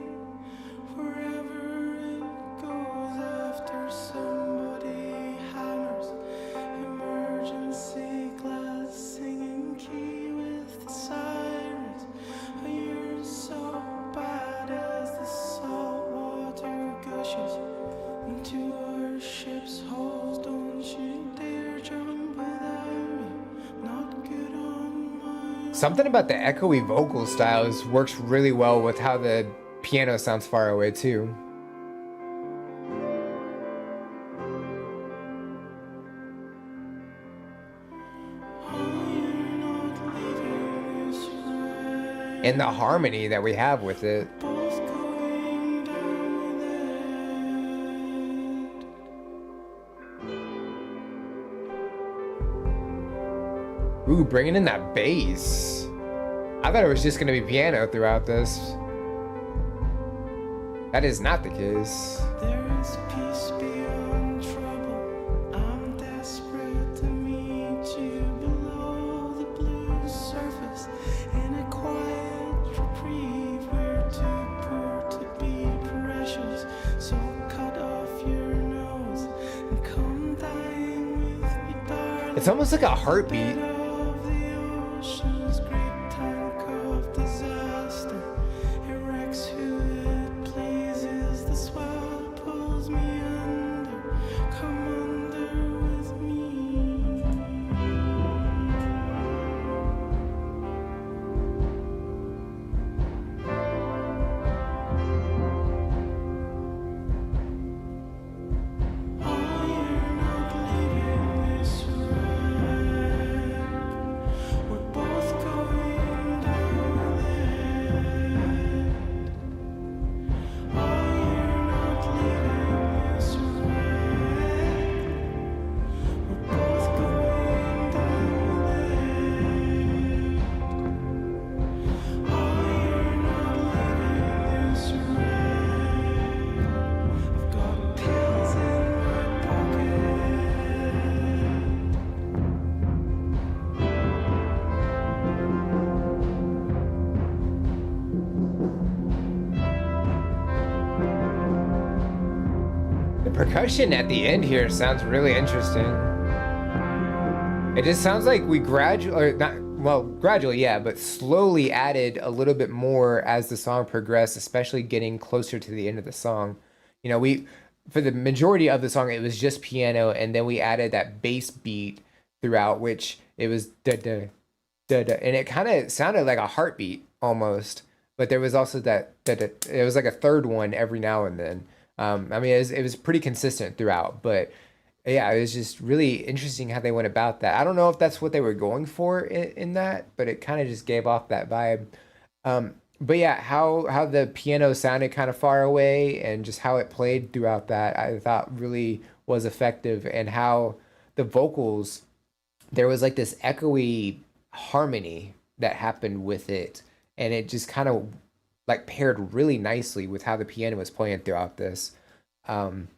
Wherever it goes after somebody hammers. Emergency glass singing key with the sirens. You're so bad as the salt water gushes into our ship's holes. Don't you dare jump without me. Not good on my Something about the echoey vocal styles works really well with how the piano sounds far away too. And the harmony that we have with it. both going down with it. Ooh, bringing in that bass. I thought it was just gonna be piano throughout this. That is not the case. There is peace beyond trouble. I'm desperate to meet you below the blue surface. In a quiet reprieve, we're too poor to be precious. So cut off your nose and come dine with me, darling. It's almost like a heartbeat. Of the ocean's great tank of disaster. It wrecks who it pleases. The swell pulls me under. Come under with me. Oh, you're not leaving this wreck. We're both going down with it. Oh, you're not leaving this wreck. We're both going down with it. Oh, you're not leaving this wreck. I've got pills in my pocket. The percussion at the end here sounds really interesting. It just sounds like we gradually, yeah, but slowly added a little bit more as the song progressed, especially getting closer to the end of the song. You know, for the majority of the song, it was just piano, and then we added that bass beat throughout, which it was da da da da, and it kind of sounded like a heartbeat almost. But there was also that da da. It was like a third one every now and then. I mean, it was pretty consistent throughout, but Yeah, it was just really interesting how they went about that. I don't know if that's what they were going for in that, but it kind of just gave off that vibe. But yeah, how the piano sounded kind of far away and just how it played throughout that, I thought really was effective, and how the vocals, there was like this echoey harmony that happened with it, and it just kind of like paired really nicely with how the piano was playing throughout this. Um,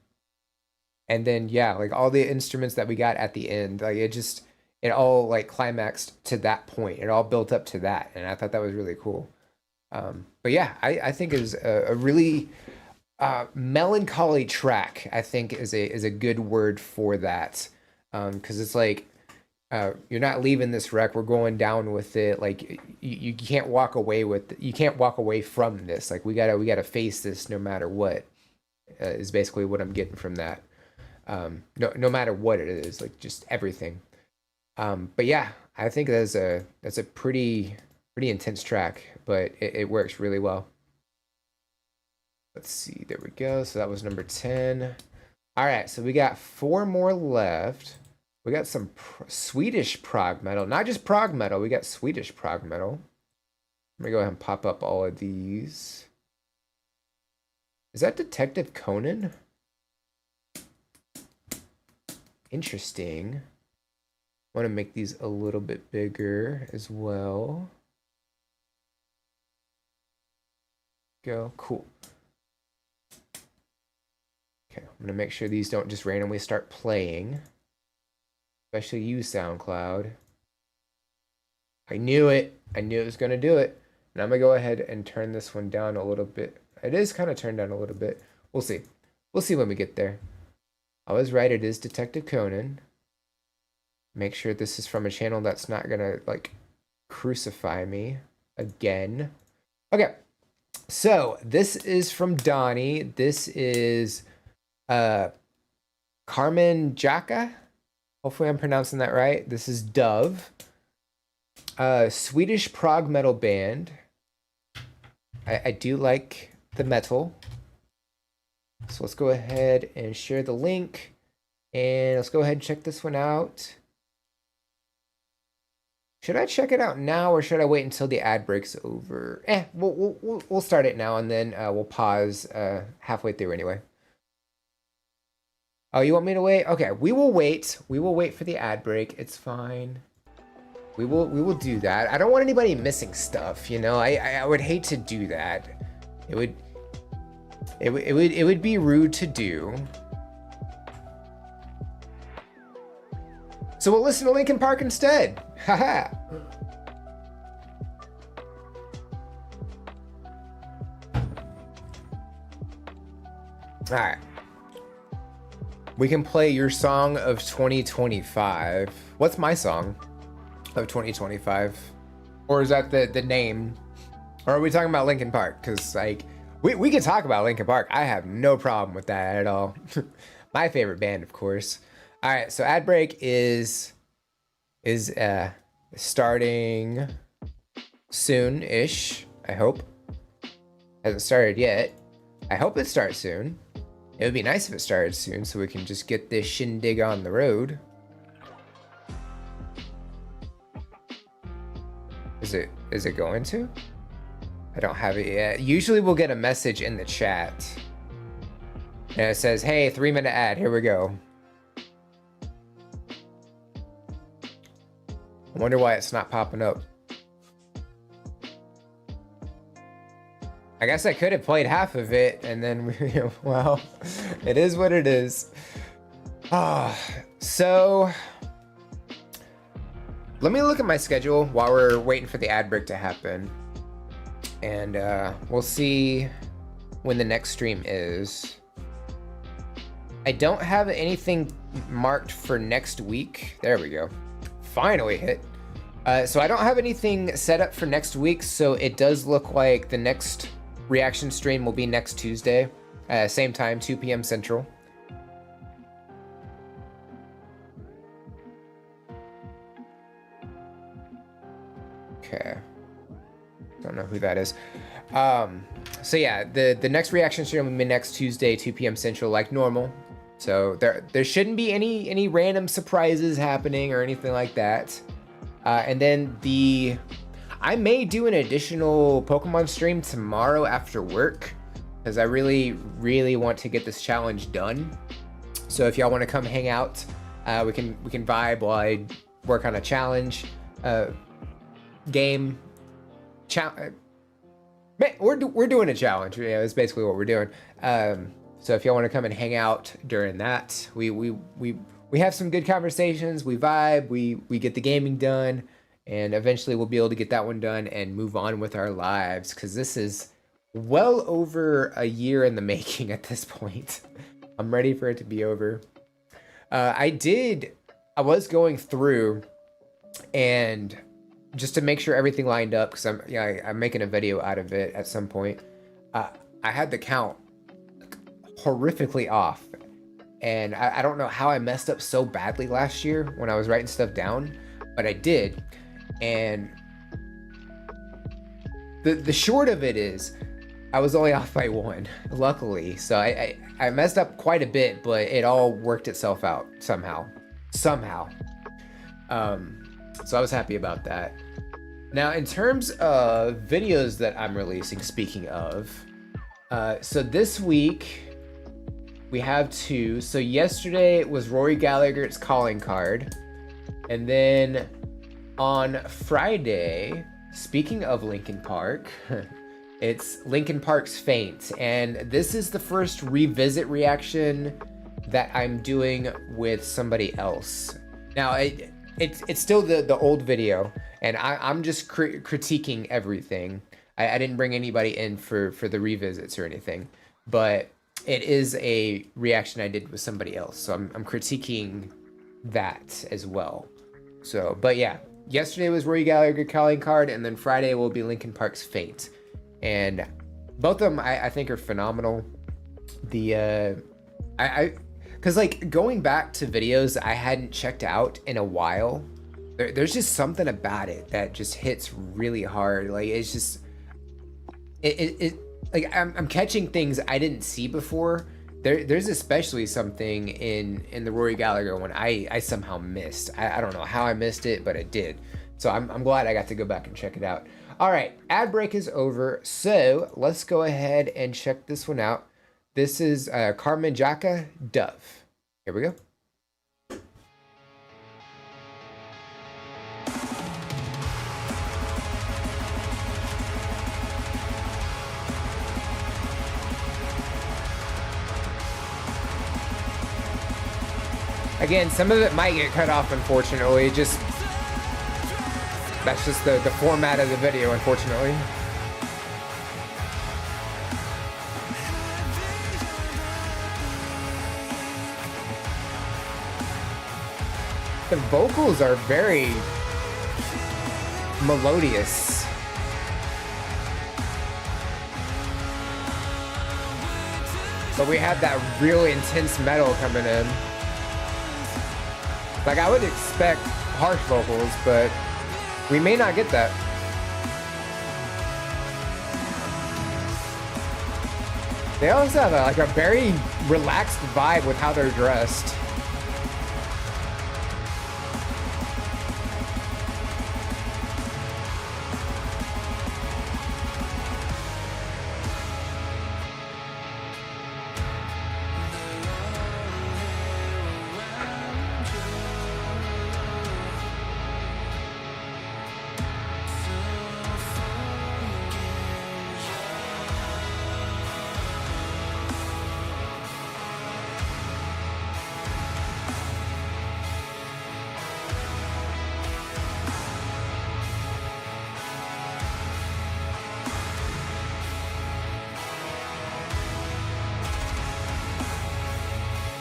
and then yeah, like all the instruments that we got at the end, like it all like climaxed to that point. It all built up to that, and I thought that was really cool. But yeah, I think it was a really melancholy track. I think is a good word for that, because it's like you're not leaving this wreck. We're going down with it. Like you can't walk away with, you can't walk away from this. Like we gotta face this no matter what. Is basically what I'm getting from that. No matter what it is, like just everything. But yeah, I think that's a pretty intense track, but it works really well. Let's see, there we go. So that was number 10. All right, so we got 4 more left. We got some Swedish prog metal, not just prog metal. We got Swedish prog metal. Let me go ahead and pop up all of these. Is that Detective Conan? Interesting. Want to make these a little bit bigger as well. Go. Cool. Okay, I'm going to make sure these don't just randomly start playing. Especially you, SoundCloud. I knew it. I knew it was going to do it. And I'm going to go ahead and turn this one down a little bit. It is kind of turned down a little bit. We'll see. We'll see when we get there. I was right. It is Detective Conan. Make sure this is from a channel that's not going to, like, crucify me again. Okay. So, this is from Donnie. This is Carmen Jaka. Hopefully I'm pronouncing that right. This is Dove. Swedish prog metal band. I do like the metal. So let's go ahead and share the link. And let's go ahead and check this one out. Should I check it out now, or should I wait until the ad break's over? We'll start it now, and then we'll pause halfway through anyway. Oh, you want me to wait? Okay, we will wait. We will wait for the ad break. It's fine. We will do that. I don't want anybody missing stuff, you know? I would hate to do that. It would be rude to do. So we'll listen to Linkin Park instead. Haha. All right. We can play your song of 2025. What's my song of 2025? Or is that the name? Or are we talking about Linkin Park? Because like we can talk about Linkin Park. I have no problem with that at all. My favorite band, of course. All right, so ad break is starting soon-ish, I hope. Hasn't started yet. I hope it starts soon. It would be nice if it started soon so we can just get this shindig on the road. Is it going to? I don't have it yet. Usually we'll get a message in the chat. And it says, hey, 3-minute ad, here we go. I wonder why it's not popping up. I guess I could have played half of it and then, well, it is what it is. So let me look at my schedule while we're waiting for the ad break to happen. And we'll see when the next stream is. I don't have anything marked for next week. There we go. Finally hit. So I don't have anything set up for next week, so it does look like the next reaction stream will be next Tuesday, same time, 2 p.m. Central. Okay. Don't know who that is. So yeah, the next reaction stream will be next Tuesday, 2 p.m. Central, like normal. So there shouldn't be any random surprises happening or anything like that. And then I may do an additional Pokemon stream tomorrow after work, because I really want to get this challenge done. So if y'all want to come hang out, we can vibe while I work on a challenge game. We're doing a challenge. Yeah, that's basically what we're doing. So if y'all want to come and hang out during that, we have some good conversations. We vibe. We get the gaming done, and eventually we'll be able to get that one done and move on with our lives, because this is well over a year in the making at this point. I'm ready for it to be over. I was going through and just to make sure everything lined up, because I'm making a video out of it at some point. I had the count horrifically off, and I don't know how I messed up so badly last year when I was writing stuff down, but I did. And the short of it is I was only off by 1, luckily. So I messed up quite a bit, but it all worked itself out somehow. So I was happy about that. Now, in terms of videos that I'm releasing, speaking of, so this week we have 2. So yesterday was Rory Gallagher's calling card. And then on Friday, speaking of Linkin Park, it's Linkin Park's Faint. And this is the first revisit reaction that I'm doing with somebody else. Now, it's still the old video, and I'm just critiquing everything. I didn't bring anybody in for the revisits or anything, but it is a reaction I did with somebody else. So I'm critiquing that as well. So, but yeah, yesterday was Rory Gallagher calling card, and then Friday will be Linkin Park's Fate. And both of them I think are phenomenal. Cause like going back to videos I hadn't checked out in a while, there's just something about it that just hits really hard. Like it's just, like I'm catching things I didn't see before. There's especially something in the Rory Gallagher one I somehow missed. I don't know how I missed it, but I did. So I'm glad I got to go back and check it out. All right, ad break is over. So let's go ahead and check this one out. This is Carmen Jaka Dove. Here we go. Again, some of it might get cut off, unfortunately. That's just the format of the video, unfortunately. The vocals are very melodious. But we have that real intense metal coming in. Like, I would expect harsh vocals, but we may not get that. They also have like a very relaxed vibe with how they're dressed.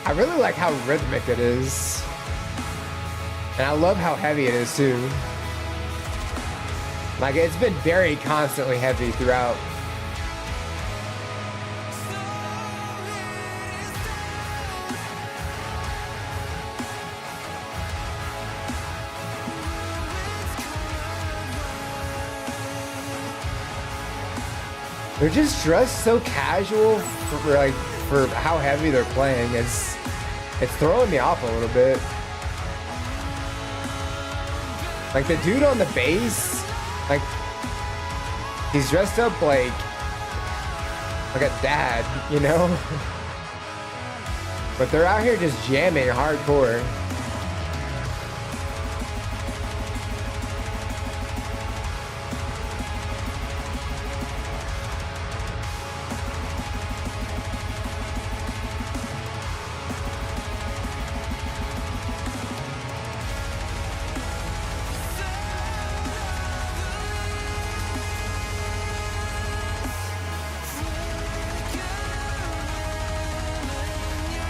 I really like how rhythmic it is. And I love how heavy it is too. Like, it's been very constantly heavy throughout. They're just dressed so casual for how heavy they're playing. It's throwing me off a little bit. Like the dude on the bass, like he's dressed up like a dad, you know? But they're out here just jamming hardcore.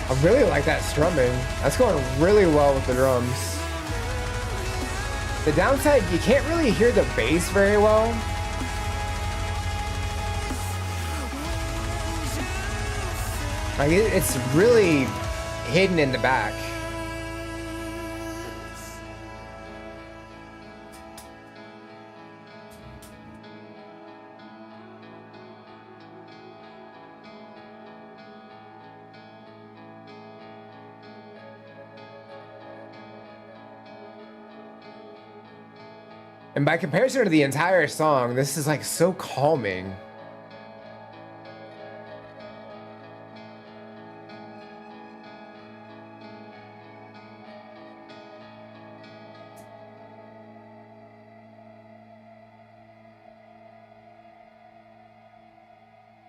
I really like that strumming. That's going really well with the drums. The downside, you can't really hear the bass very well. Like it's really hidden in the back. And by comparison to the entire song, this is like so calming.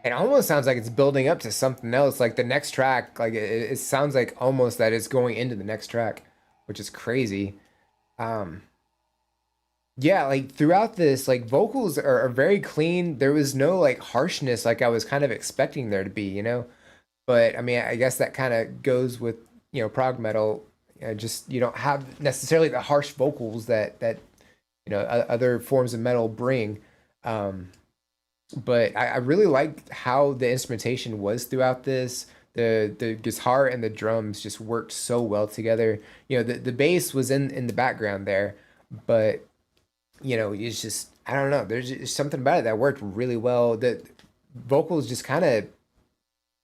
It almost sounds like it's building up to something else. Like the next track, like it sounds like almost that it's going into the next track, which is crazy. Yeah, like throughout this, like vocals are very clean. There was no like harshness like I was kind of expecting there to be, you know? But I mean, I guess that kind of goes with, you know, prog metal. Just you don't have necessarily the harsh vocals that you know other forms of metal bring. But I really liked how the instrumentation was throughout this. The guitar and the drums just worked so well together. You know, the bass was in the background there, but you know, it's just I don't know. There's just something about it that worked really well. The vocals just kind of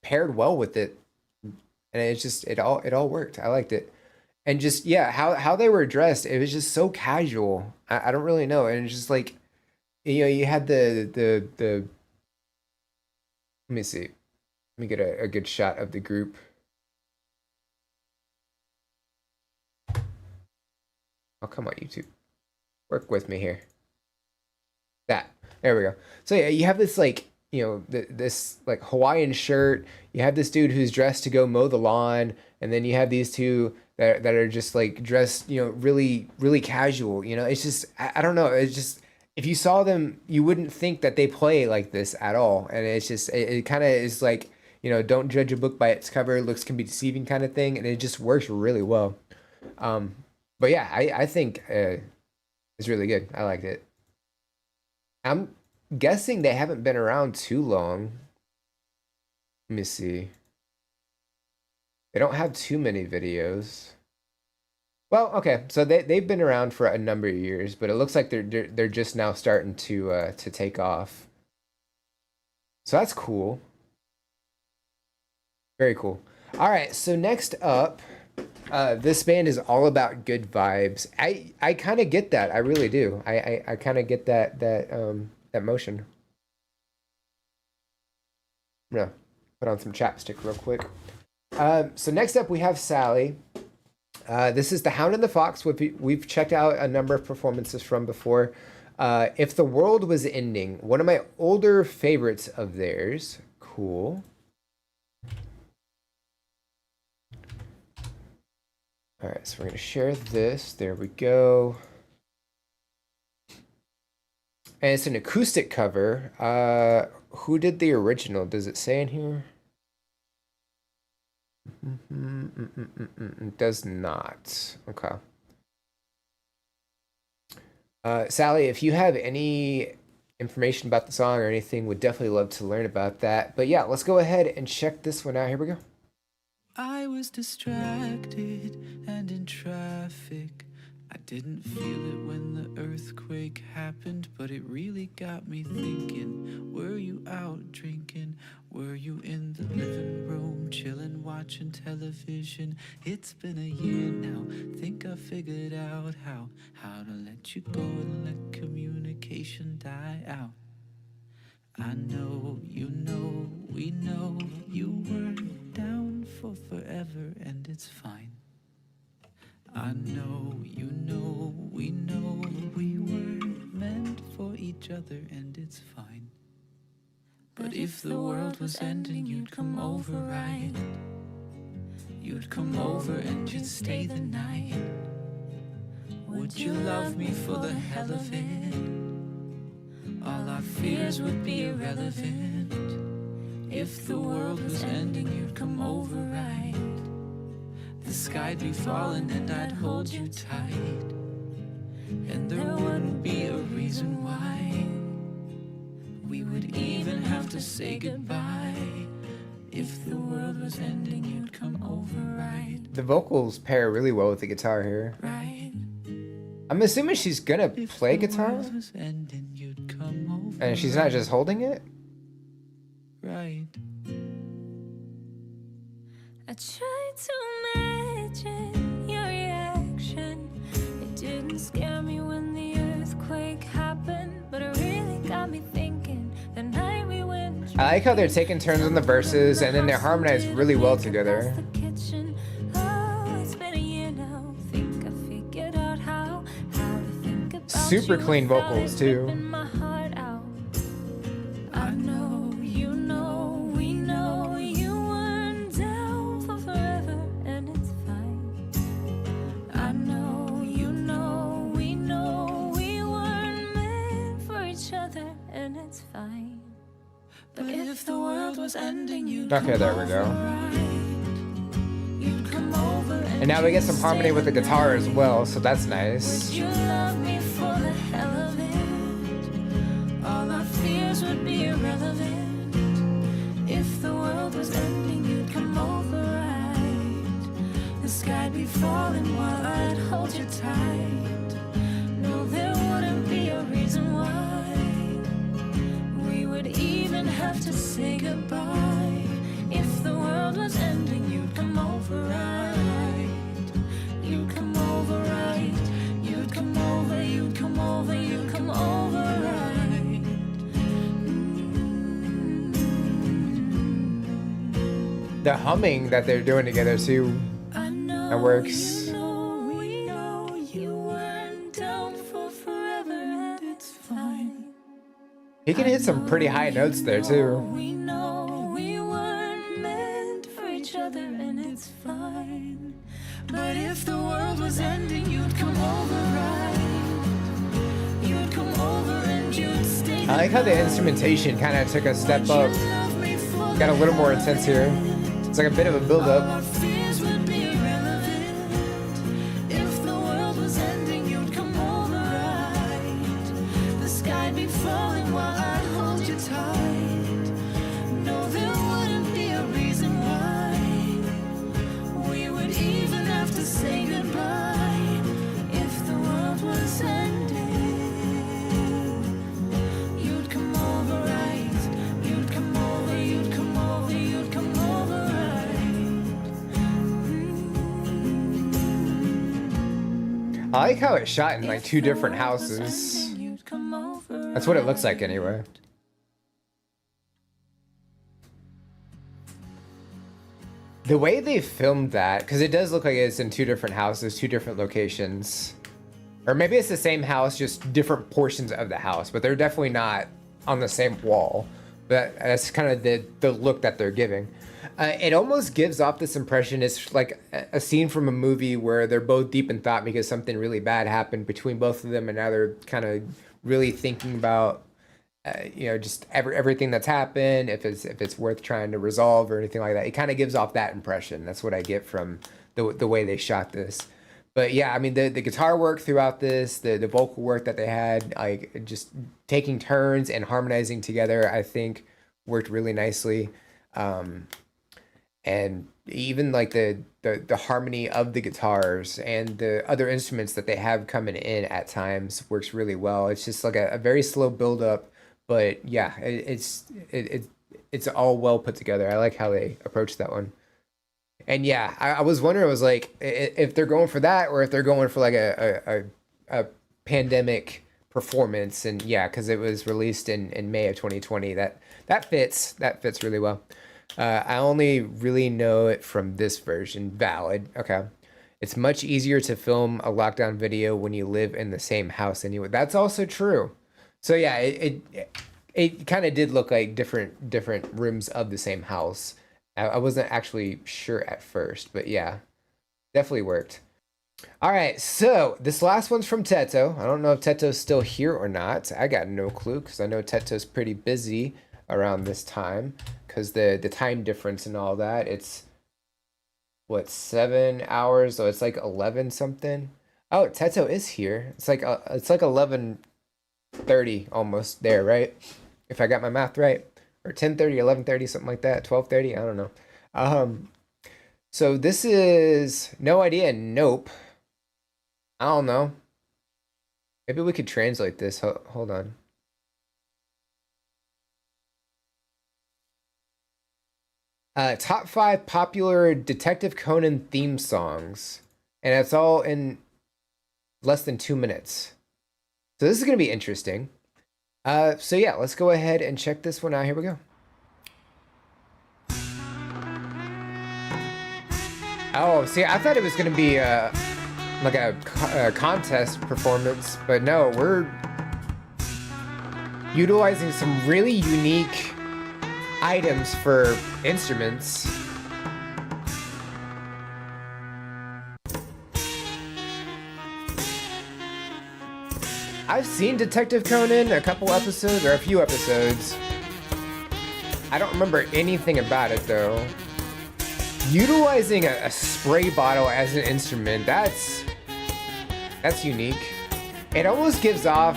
paired well with it, and it's just it all worked. I liked it, and just yeah, how they were dressed. It was just so casual. I don't really know, and it's just like you know, you had the. Let me see. Let me get a good shot of the group. Oh, come on, YouTube. Work with me here. There we go. So yeah, you have this like, you know, this like Hawaiian shirt. You have this dude who's dressed to go mow the lawn, and then you have these two that are just like dressed, you know, really casual. You know, it's just I don't know. It's just if you saw them, you wouldn't think that they play like this at all. And it's just it kind of is like, you know, don't judge a book by its cover. Looks can be deceiving kind of thing, and it just works really well. But yeah, I think it's really good. I liked it. I'm guessing they haven't been around too long. Let me see. They don't have too many videos. Well, okay, so they've been around for a number of years, but it looks like they're just now starting to take off. So that's cool. Very cool. All right, so next up, this band is all about good vibes. I kind of get that. I really do. I kind of get that motion. I'm gonna put on some chapstick real quick. So next up we have Sally. This is The Hound and the Fox. We've checked out a number of performances from before. If the World Was Ending, one of my older favorites of theirs. Cool. All right, so we're going to share this. There we go. And it's an acoustic cover. Who did the original? Does it say in here? It does not. Okay. Sally, if you have any information about the song or anything, would definitely love to learn about that. But yeah, let's go ahead and check this one out. Here we go. I was distracted and in traffic. I Didn't feel it when the earthquake happened, but it really got me thinking. Were you out drinking? Were you in the living room, chilling, watching television? It's been a year now, think I figured out how to let you go and let communication die out. I know, you know, we know you weren't down for forever, and it's fine. I know, you know, we know we weren't meant for each other, and it's fine. But if the world was ending, you'd come over, right? You'd come over and you'd stay the night. Would you love me for the hell of it? All our fears would be irrelevant. If the world was ending, you'd come over, right? The sky'd be falling and I'd hold you tight, and there wouldn't be a reason why we would even have to say goodbye. If the world was ending, you'd come over, right? The vocals pair really well with the guitar here. Right. I'm assuming she's gonna play guitar, World was ending, you'd come over, and she's not just holding it. right. I tried to imagine your reaction. It didn't scare me when the earthquake happened, but it really got me thinking the night we went. I like how they're taking turns on the verses, and then they harmonize really well together. Oh, it's been a year now. Think I figured out how to think about Super you clean without vocals, it too. ripping my heart out. I know, you know, we know you weren't down for forever, and it's fine. I know, you know, we weren't meant for each other, and it's fine. But if the world was ending, you'd Okay, there we go. you'd come over And now we get some harmony with the guitar as well, so that's nice. Would you love me for the hell of it? All our fears would be irrelevant. If the world was ending, you'd come over, right? The sky'd be falling while I'd hold you tight. No, there wouldn't be a reason why we would even have to say goodbye. If the world was ending, you'd come over, right? You'd come over, right? You'd come over, you'd come over, you'd come over, right? The humming that they're doing together too. I know That works. you know, we know you weren't down for forever, and it's fine. He can hit some pretty high notes there too. We know we weren't meant for each other, and it's fine. But if the world was ending, you'd come over, right? You'd come over and you'd stay. I like how the instrumentation kind of took a step up. Got a little more intense here. It's like a bit of a build up. Our fears would be irrelevant. If the world was ending, you'd come over, right? The sky'd be falling while I'd hold you tight. No, there wouldn't be a reason why we would even have to say goodbye. If the world was ending, you'd come over, right? You'd come over, you'd come over, you'd come over, right? I like how it's shot in like two different houses. You'd come over, That's what it looks like anyway. The way they filmed that, because it does look like it's in two different houses, two different locations. Or maybe it's the same house, just different portions of the house, but they're definitely not on the same wall. That's kind of the look that they're giving. It almost gives off this impression it's like a scene from a movie where they're both deep in thought because something really bad happened between both of them, and now they're kind of really thinking about just everything that's happened, if it's worth trying to resolve or anything like that. It kind of gives off that impression. That's what I get from the way they shot this. But yeah, I mean the guitar work throughout this, the vocal work that they had, like just taking turns and harmonizing together, I think worked really nicely. and even like the harmony of the guitars and the other instruments that they have coming in at times works really well. It's just like a very slow build up, but yeah, it's all well put together. I like how they approach that one. And yeah, I was wondering, I was like, if they're going for that or if they're going for like a pandemic performance. And yeah, because it was released in May of 2020. That fits really well. I only really know it from this version. Valid. Okay. It's much easier to film a lockdown video when you live in the same house anyway. That's also true. So yeah, it kind of did look like different rooms of the same house. I wasn't actually sure at first, but yeah, definitely worked. All right, so this last one's from Teto. I don't know if Teto's still here or not. I got no clue because I know Teto's pretty busy around this time because the time difference and all that. It's what, 7 hours? So it's like 11 something. Oh, Teto is here. It's like 11:30 almost there, right? If I got my math right, or 10:30, 11:30, something like that. 12:30, I don't know. So this is no idea. Nope. I don't know. Maybe we could translate this. Hold on. Top 5 popular Detective Conan theme songs. And it's all in less than 2 minutes. So this is going to be interesting. So yeah, let's go ahead and check this one out. Here we go. Oh, see, I thought it was going to be like a contest performance, but no, we're utilizing some really unique items for instruments. I've seen Detective Conan a couple episodes, or a few episodes. I don't remember anything about it though. Utilizing a spray bottle as an instrument, that's unique. It almost gives off,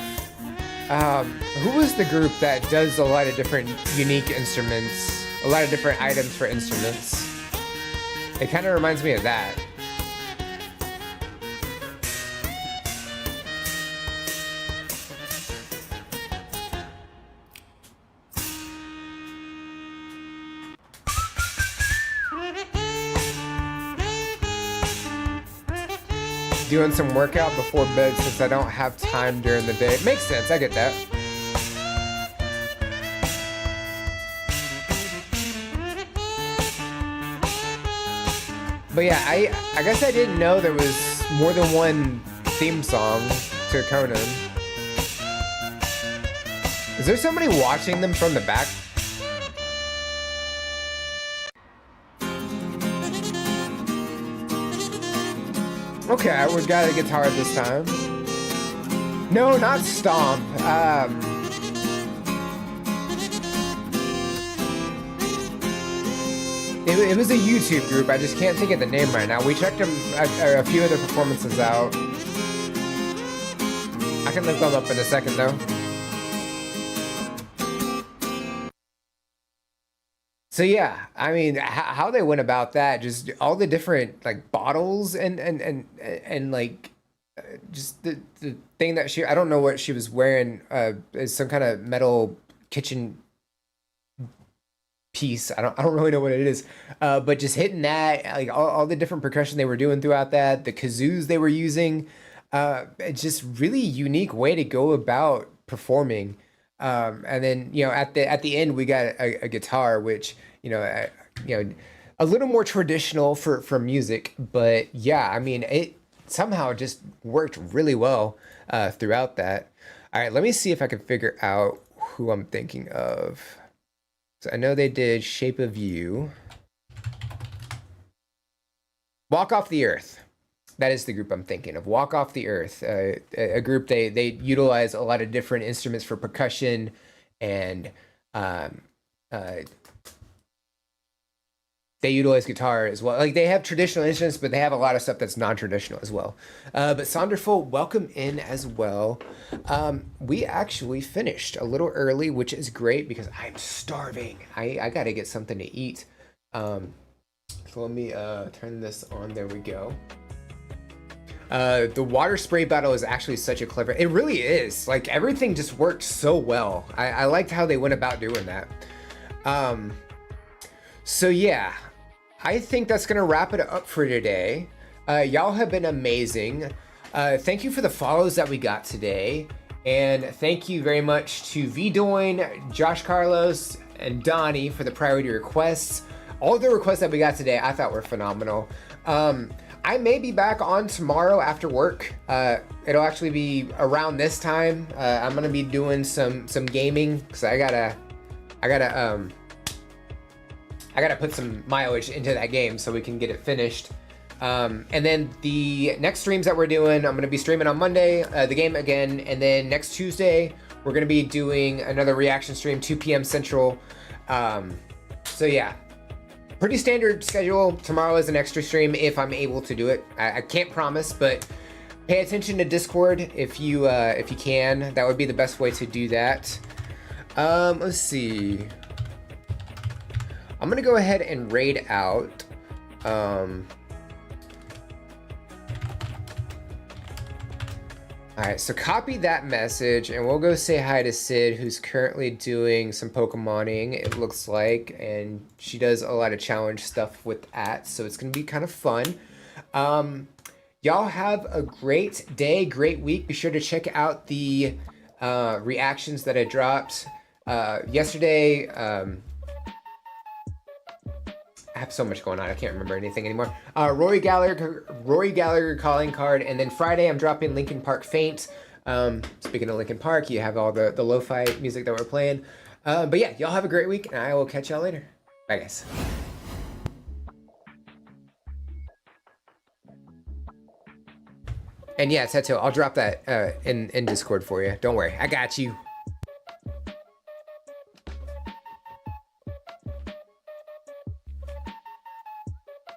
who was the group that does a lot of different unique instruments, a lot of different items for instruments? It kind of reminds me of that. Doing some workout before bed since I don't have time during the day. It makes sense, I get that. But yeah, I guess I didn't know there was more than one theme song to Conan. Is there somebody watching them from the back? Okay, we got a guitar this time. No, not Stomp. It was a YouTube group. I just can't think of the name right now. We checked them a few other performances out. I can look them up in a second though. So yeah, I mean, how they went about that, just all the different like bottles and like just the thing that I don't know what she was wearing, is some kind of metal kitchen piece. I don't really know what it is, but just hitting that, like all the different percussion they were doing throughout that, the kazoos they were using, it's just really unique way to go about performing. And then, you know, at the end we got a guitar, which, you know, a little more traditional for music, but yeah, I mean, it somehow just worked really well throughout that. All right, let me see if I can figure out who I'm thinking of. So I know they did Shape of You. Walk Off the Earth. That is the group I'm thinking of. Walk Off the Earth, a group they utilize a lot of different instruments for percussion, and they utilize guitar as well. Like they have traditional instruments, but they have a lot of stuff that's non-traditional as well. But Sonderful, welcome in as well. We actually finished a little early, which is great because I'm starving. I got to get something to eat. So let me turn this on. There we go. The water spray battle is actually such a clever. It really is. Like everything just worked so well. I liked how they went about doing that. So yeah, I think that's gonna wrap it up for today. Y'all have been amazing. Thank you for the follows that we got today. And thank you very much to Vdoin, Josh Carlos, and Donnie for the priority requests. All the requests that we got today I thought were phenomenal. I may be back on tomorrow after work. It'll actually be around this time. I'm gonna be doing some gaming because I gotta put some mileage into that game so we can get it finished. And then the next streams that we're doing, I'm gonna be streaming on Monday, the game again, and then next Tuesday we're gonna be doing another reaction stream, 2 p.m. Central. So yeah, pretty standard schedule. Tomorrow is an extra stream if I'm able to do it. I can't promise, but pay attention to Discord if you can. That would be the best way to do that. Let's see. I'm gonna go ahead and raid out. All right, so copy that message and we'll go say hi to Sid, who's currently doing some Pokemoning, it looks like, and she does a lot of challenge stuff with that, so it's gonna be kind of fun. Y'all have a great day, great week. Be sure to check out the reactions that I dropped yesterday. I have so much going on, I can't remember anything anymore. Rory Gallagher calling card, and then Friday I'm dropping Linkin Park Faint. Speaking of Linkin Park, you have all the lo-fi music that we're playing. But yeah, y'all have a great week, and I will catch y'all later. Bye, guys. And yeah, Teto, I'll drop that in Discord for you. Don't worry, I got you.